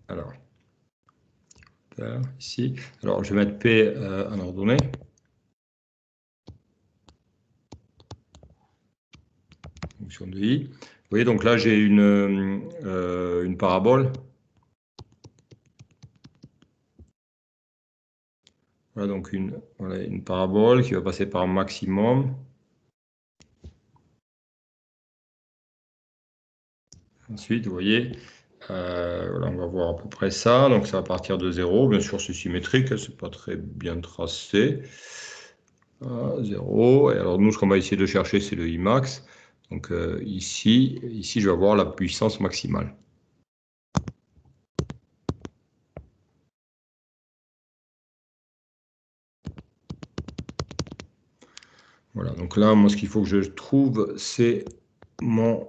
Alors. Ici. Alors, je vais mettre P en ordonnée. Fonction de I. Vous voyez, donc là, j'ai une parabole. Voilà, donc une parabole qui va passer par un maximum. Ensuite, vous voyez, voilà, on va voir à peu près ça. Donc, ça va partir de 0. Bien sûr, c'est symétrique, c'est pas très bien tracé. 0. Et alors, nous, ce qu'on va essayer de chercher, c'est le Imax. Donc, ici, je vais avoir la puissance maximale. Voilà, donc là, moi, ce qu'il faut que je trouve, c'est mon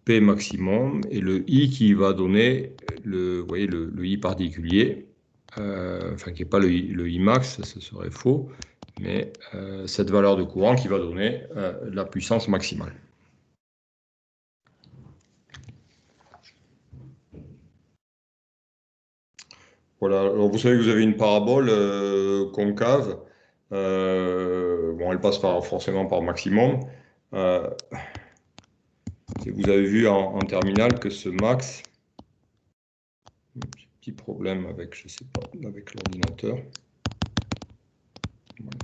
P maximum et le I qui va donner, vous voyez, le I particulier, enfin, qui n'est pas le I max, ça serait faux, mais cette valeur de courant qui va donner la puissance maximale. Voilà, alors vous savez que vous avez une parabole concave. Bon, elle passe forcément par maximum. Et vous avez vu en terminale que ce max, petit problème avec, je sais pas, avec l'ordinateur. Voilà.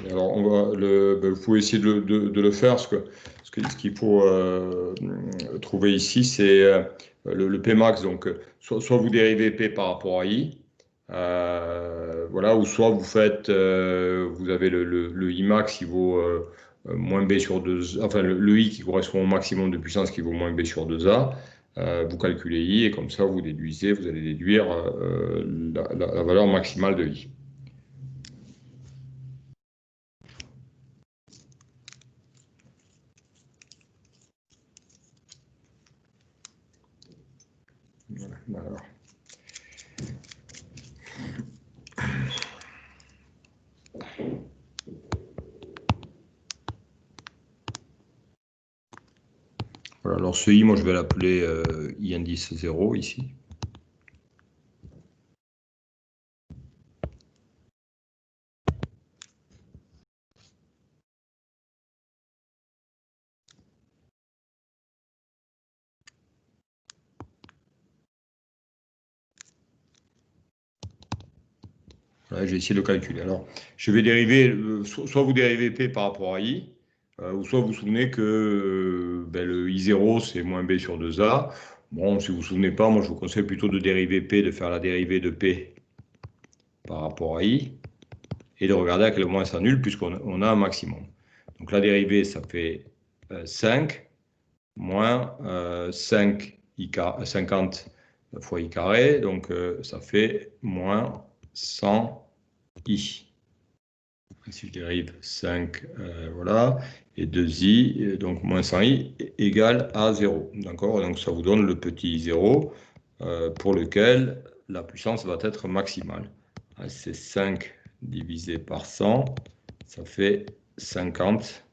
Alors, vous pouvez essayer de le faire. Ce qu'il faut trouver ici, c'est le Pmax. Donc, soit vous dérivez P par rapport à I, voilà, ou soit vous faites, vous avez le Imax qui vaut moins B sur 2, enfin le I qui correspond au maximum de puissance qui vaut moins B sur 2A. Vous calculez I et comme ça vous déduisez, vous allez déduire la valeur maximale de I. Voilà, alors. Voilà, alors ce I, moi je vais l'appeler I indice 0 ici. Voilà, j'ai essayé de le calculer. Alors, je vais dériver, soit vous dérivez P par rapport à I, ou soit vous vous souvenez que le I0, c'est moins B sur 2A. Bon, si vous ne vous souvenez pas, moi je vous conseille plutôt de dériver P, de faire la dérivée de P par rapport à I, et de regarder à quel moment ça s'annule, puisqu'on a un maximum. Donc la dérivée, ça fait 5 moins 5 50 fois I carré, donc ça fait moins 100 I. Si je dérive 5, voilà, et 2i, donc moins 100i égale à 0. D'accord? Donc ça vous donne le petit i0 pour lequel la puissance va être maximale. C'est 5 divisé par 100, ça fait 50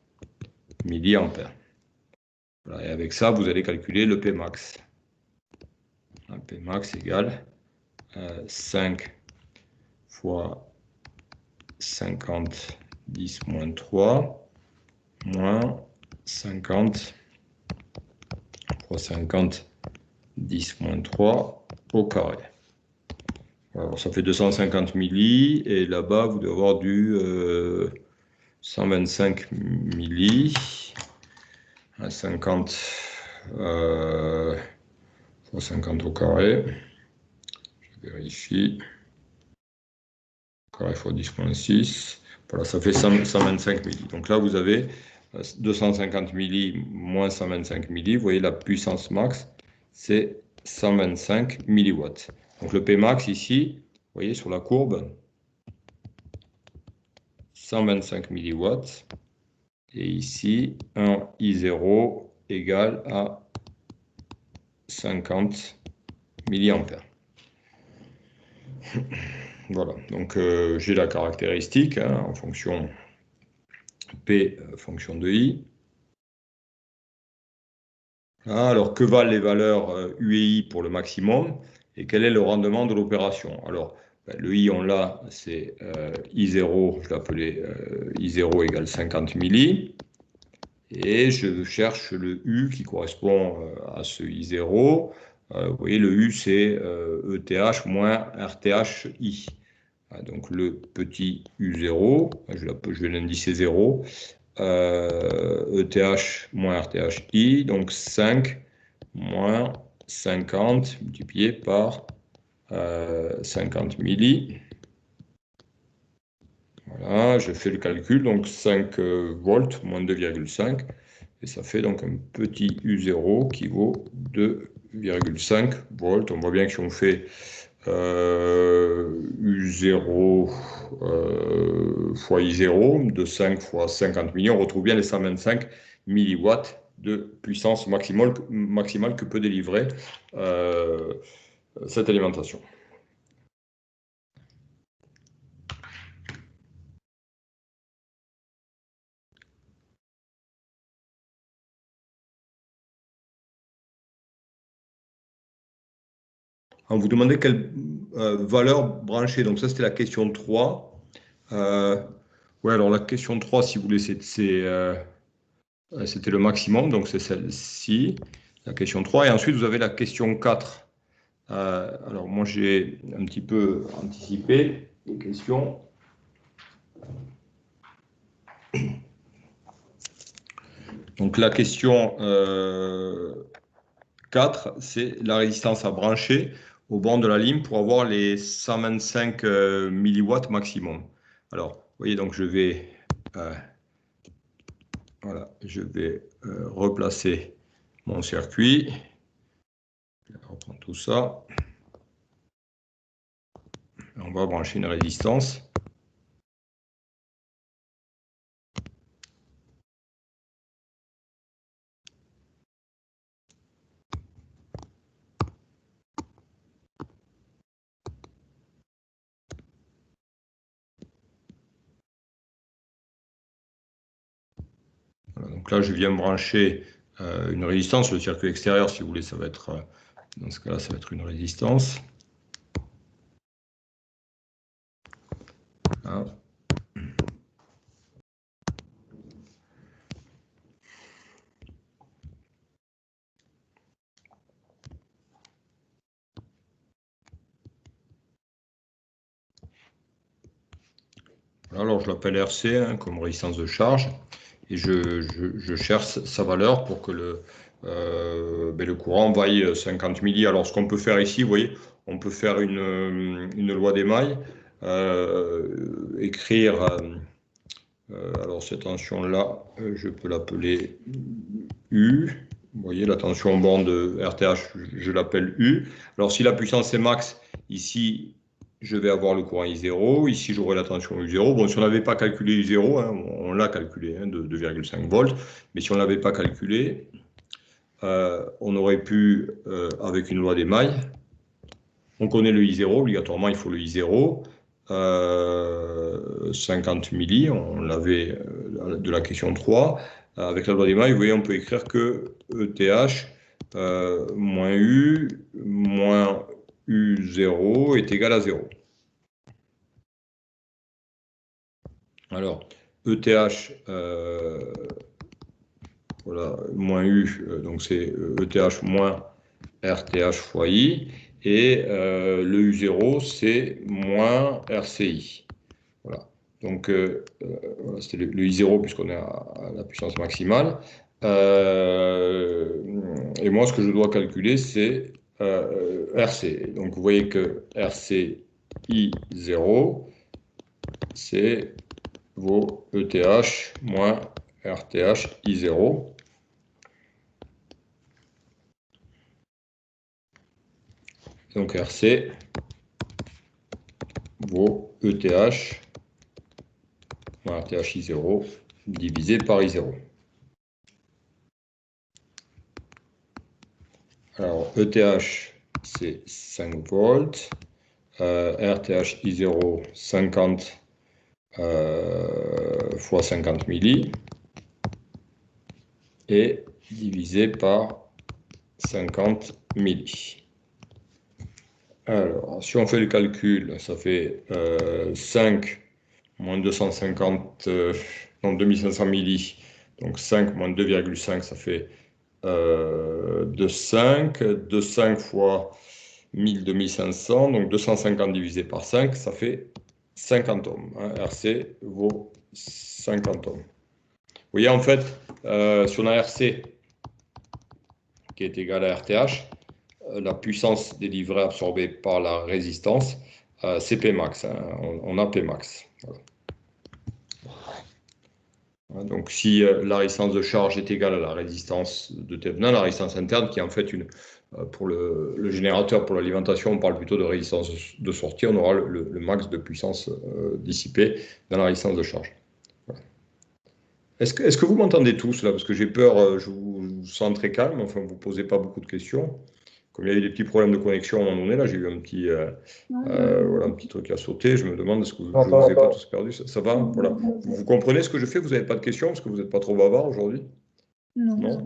milliampères. Voilà, et avec ça, vous allez calculer le Pmax. Le Pmax égale 5 fois 50 10 moins 3 moins 50 fois 50 10 moins 3 au carré. Alors ça fait 250 milli et là-bas vous devez avoir du 125 milli à 50 fois 50 au carré. Je vérifie. Carré fois 10 moins 6. Voilà, ça fait 125 milli. Donc là, vous avez 250 milli moins 125 milli. Vous voyez, la puissance max, c'est 125 milliwatts. Donc le Pmax ici, vous voyez sur la courbe, 125 milliwatts. Et ici, un I0 égale à 50 milliampères. Voilà, donc j'ai la caractéristique en fonction P, fonction de I. Alors, que valent les valeurs U et I pour le maximum et quel est le rendement de l'opération? Alors, le I, on l'a, c'est I0, je l'appelais I0 égale 50 milli. Et je cherche le U qui correspond à ce I0. Vous voyez, le U, c'est ETH moins RTHI. Donc, le petit U0, je vais l'indicer 0. ETH moins RTHI, donc 5 moins 50 multiplié par 50 milli Voilà, je fais le calcul, donc 5 volts moins 2,5, et ça fait donc un petit U0 qui vaut 2,5 volts. On voit bien que si on fait U0 fois I0 de 5 fois 50 millions, on retrouve bien les 125 milliwatts de puissance maximale que peut délivrer cette alimentation. On vous demandait quelle valeur brancher. Donc ça, c'était la question 3. Ouais, alors la question 3, si vous voulez, c'était le maximum. Donc c'est celle-ci, la question 3. Et ensuite, vous avez la question 4. Alors moi, j'ai un petit peu anticipé les questions. Donc la question 4, c'est la résistance à brancher au bord de la ligne pour avoir les 125 milliwatts maximum. Alors, vous voyez, donc je vais replacer mon circuit. On reprend tout ça. On va brancher une résistance. Voilà, donc là, je viens brancher une résistance. Le circuit extérieur, si vous voulez, ça va être, dans ce cas-là, ça va être une résistance. Voilà. Alors, je l'appelle RC, hein, comme résistance de charge, et je cherche sa valeur pour que le courant vaille 50 milli. Alors, ce qu'on peut faire ici, vous voyez, on peut faire une loi d'émail, écrire, alors cette tension-là, je peux l'appeler U. Vous voyez, la tension borne de RTH, je l'appelle U. Alors, si la puissance est max, ici, je vais avoir le courant I0. Ici, j'aurai la tension U0. Bon, si on n'avait pas calculé U0, hein, on l'a calculé, hein, de 2,5 volts. Mais si on ne l'avait pas calculé, on aurait pu, avec une loi d'émail, on connaît le I0, obligatoirement, il faut le I0. 50 milli, on l'avait de la question 3. Avec la loi d'émail, vous voyez, on peut écrire que ETH moins U moins U0 est égal à 0. Alors, ETH, voilà, moins U, donc c'est ETH moins RTH fois I, et le U0, c'est moins RCI. Voilà. Donc, voilà, c'était le I0 puisqu'on est à la puissance maximale. Et moi, ce que je dois calculer, c'est RC. Donc, vous voyez que RC I0, c'est vos ETH moins RTH I0. Donc, RC vaut ETH moins RTH I0 divisé par I0. Alors, ETH, c'est 5 volts. RTH I0, 50 fois 50 milli. Et divisé par 50 milli. Alors, si on fait le calcul, ça fait 5 moins 250, non, 2500 milli. Donc 5 moins 2,5, ça fait de 5. De 5 fois 1000, 2500. Donc 250 divisé par 5, ça fait 50 ohms. Hein. RC vaut 50 ohms. Vous voyez, en fait, si on a RC qui est égal à RTH, la puissance délivrée absorbée par la résistance, c'est Pmax. Hein. On a Pmax. Voilà. Donc, si la résistance de charge est égale à la résistance de Thévenin, la résistance interne, qui est en fait pour le générateur, pour l'alimentation, on parle plutôt de résistance de sortie, on aura le max de puissance dissipée dans la résistance de charge. Voilà. Est-ce que vous m'entendez tous là? Parce que j'ai peur, je vous sens très calme, enfin, vous ne posez pas beaucoup de questions. Comme il y a eu des petits problèmes de connexion à un moment donné, là, j'ai eu un petit truc à sauter. Je me demande, est-ce que je ne vous ai pas tous perdus? Ça va? Voilà. Vous comprenez ce que je fais? Vous n'avez pas de questions parce que vous n'êtes pas trop bavard aujourd'hui? Non?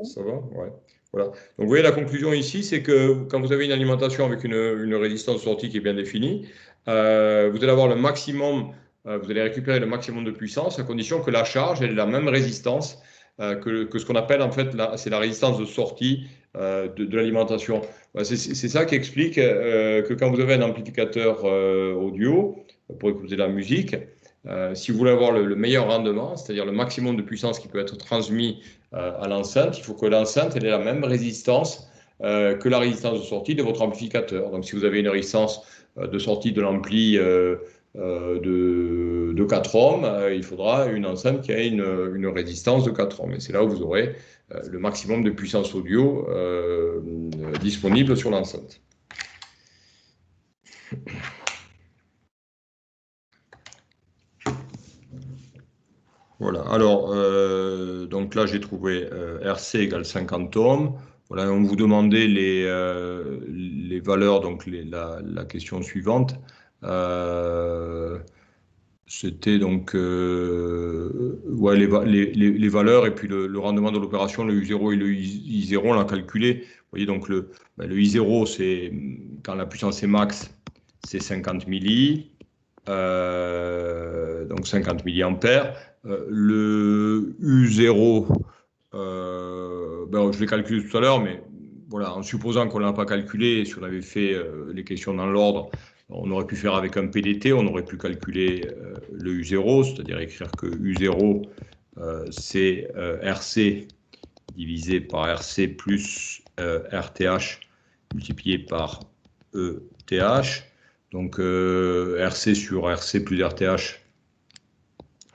Ça va? Ouais. Voilà. Donc, vous voyez, la conclusion ici, c'est que quand vous avez une alimentation avec une résistance sortie qui est bien définie, vous allez avoir le maximum, vous allez récupérer le maximum de puissance à condition que la charge ait la même résistance que ce qu'on appelle en fait, c'est la résistance de sortie de l'alimentation. C'est ça qui explique que quand vous avez un amplificateur audio pour écouter la musique, si vous voulez avoir le meilleur rendement, c'est-à-dire le maximum de puissance qui peut être transmis à l'enceinte, il faut que l'enceinte ait la même résistance que la résistance de sortie de votre amplificateur. Donc si vous avez une résistance de sortie de l'ampli de 4 ohms, il faudra une enceinte qui a une résistance de 4 ohms. Et c'est là où vous aurez le maximum de puissance audio disponible sur l'enceinte. Voilà, alors, donc là j'ai trouvé RC égale 50 ohms. Voilà, on vous demandait les valeurs, donc la question suivante. C'était donc ouais, les valeurs et puis le rendement de l'opération, le U0 et le I0, on l'a calculé. Vous voyez, donc le I0, c'est quand la puissance est max, c'est 50 milli, donc 50 milliampères. Le U0, je l'ai calculé tout à l'heure, mais voilà, en supposant qu'on ne l'a pas calculé, si on avait fait les questions dans l'ordre, on aurait pu faire avec un PDT, on aurait pu calculer le U0, c'est-à-dire écrire que U0, c'est RC divisé par RC plus RTH multiplié par ETH. Donc RC sur RC plus RTH,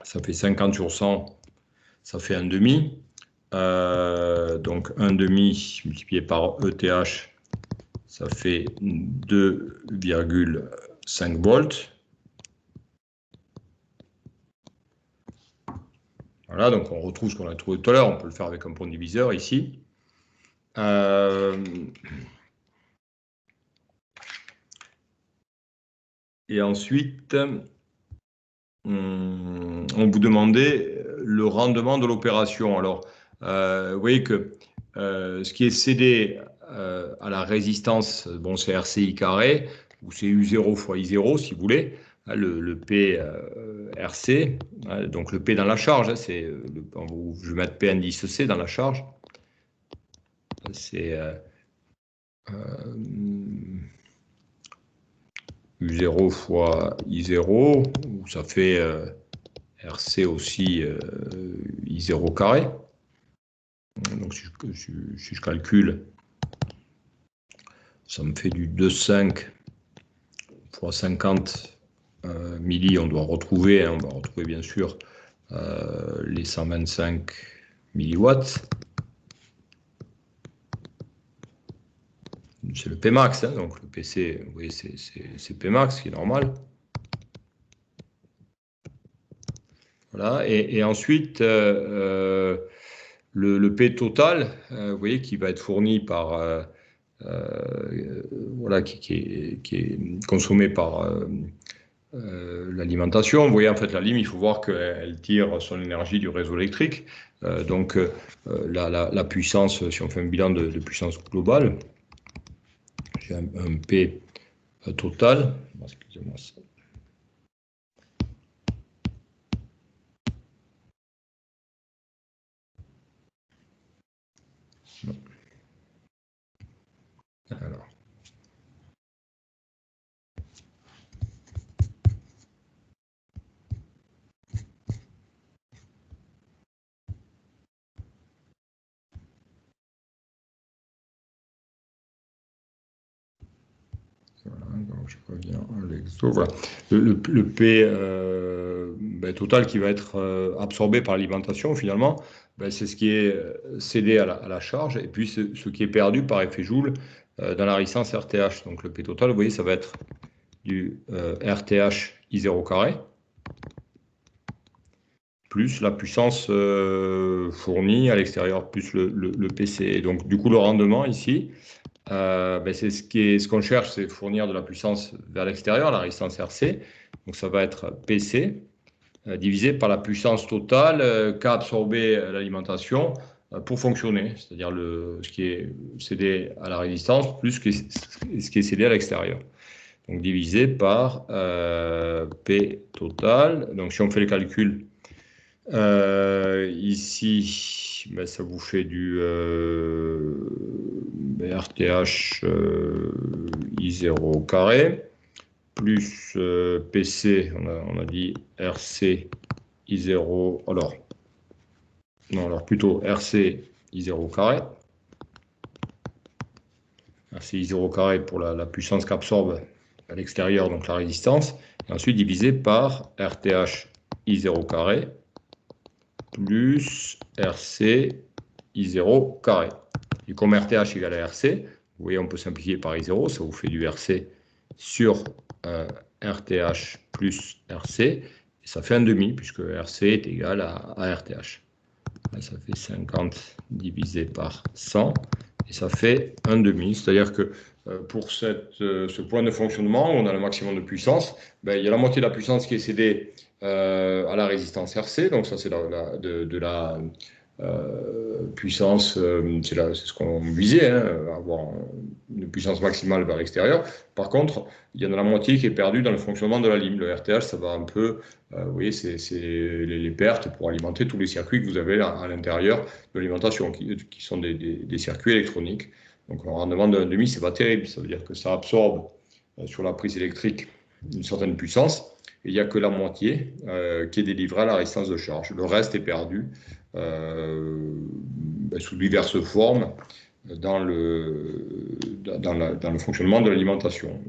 ça fait 50 sur 100, ça fait un demi. Donc un demi multiplié par ETH, ça fait 2,5 volts. Voilà, donc on retrouve ce qu'on a trouvé tout à l'heure. On peut le faire avec un point diviseur ici. Et ensuite, on vous demandait le rendement de l'opération. Alors, vous voyez que ce qui est cédé à la résistance, bon, c'est RCI carré, ou c'est U0 fois I0, si vous voulez, hein, le P RC, hein, donc le P dans la charge, hein, je vais mettre P indice C dans la charge. C'est U0 fois I0, où ça fait RC aussi I0 carré. Donc si je calcule, ça me fait du 2,5 fois 50 milli. On doit retrouver, hein, on va retrouver bien sûr les 125 milliwatts. C'est le Pmax, hein, donc le PC, vous voyez, c'est Pmax qui est normal. Voilà, et ensuite, le P total, vous voyez, qui va être fourni par, voilà, qui est consommé par l'alimentation. Vous voyez, en fait, la lime, il faut voir qu'elle tire son énergie du réseau électrique. Donc, la puissance, si on fait un bilan de puissance globale, j'ai un P total. Excusez-moi ça. Alors. Voilà, donc je reviens à l'exo. Voilà. Le P total qui va être absorbé par l'alimentation, finalement, c'est ce qui est cédé à la charge, et puis ce qui est perdu par effet Joule dans la résistance RTH. Donc le P total, vous voyez, ça va être du RTH I0 carré, plus la puissance fournie à l'extérieur, plus le PC. Et donc, du coup, le rendement ici, c'est ce qu'on cherche, c'est fournir de la puissance vers l'extérieur, la résistance RC. Donc, ça va être PC divisé par la puissance totale qu'a absorbé l'alimentation pour fonctionner, c'est-à-dire ce qui est cédé à la résistance plus ce qui est cédé à l'extérieur. Donc, divisé par P total. Donc, si on fait le calcul, ici, ça vous fait du RTH I0 carré, plus PC, on a dit RC I0, alors plutôt RC I0 carré. RC I0 carré pour la puissance qu'absorbe à l'extérieur, donc la résistance, et ensuite divisé par RTH I0 carré, plus RC I0 carré. Et comme RTH égale à RC, vous voyez, on peut simplifier par I0, ça vous fait du RC sur RTH plus RC, et ça fait un demi, puisque RC est égal à RTH. Là, ça fait 50 divisé par 100, et ça fait un demi, c'est-à-dire que pour ce point de fonctionnement, où on a le maximum de puissance, il y a la moitié de la puissance qui est cédée à la résistance RC, donc ça c'est de la puissance, c'est ce qu'on visait, avoir une puissance maximale vers l'extérieur. Par contre, il y en a la moitié qui est perdue dans le fonctionnement de la lime. Le RTH, ça va un peu, vous voyez, c'est les pertes pour alimenter tous les circuits que vous avez à l'intérieur de l'alimentation, qui sont des circuits électroniques. Donc un rendement de 1,5, c'est pas terrible, ça veut dire que ça absorbe sur la prise électrique une certaine puissance, et il n'y a que la moitié qui est délivrée à la résistance de charge. Le reste est perdu sous diverses formes dans le fonctionnement de l'alimentation.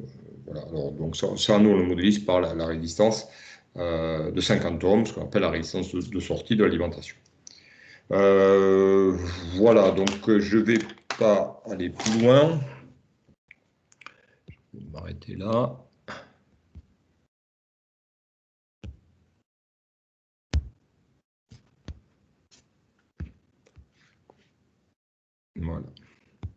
Voilà. Alors, donc ça, nous, on le modélise par la résistance de 50 ohms, ce qu'on appelle la résistance de sortie de l'alimentation. Voilà, donc je ne vais pas aller plus loin. Je vais m'arrêter là.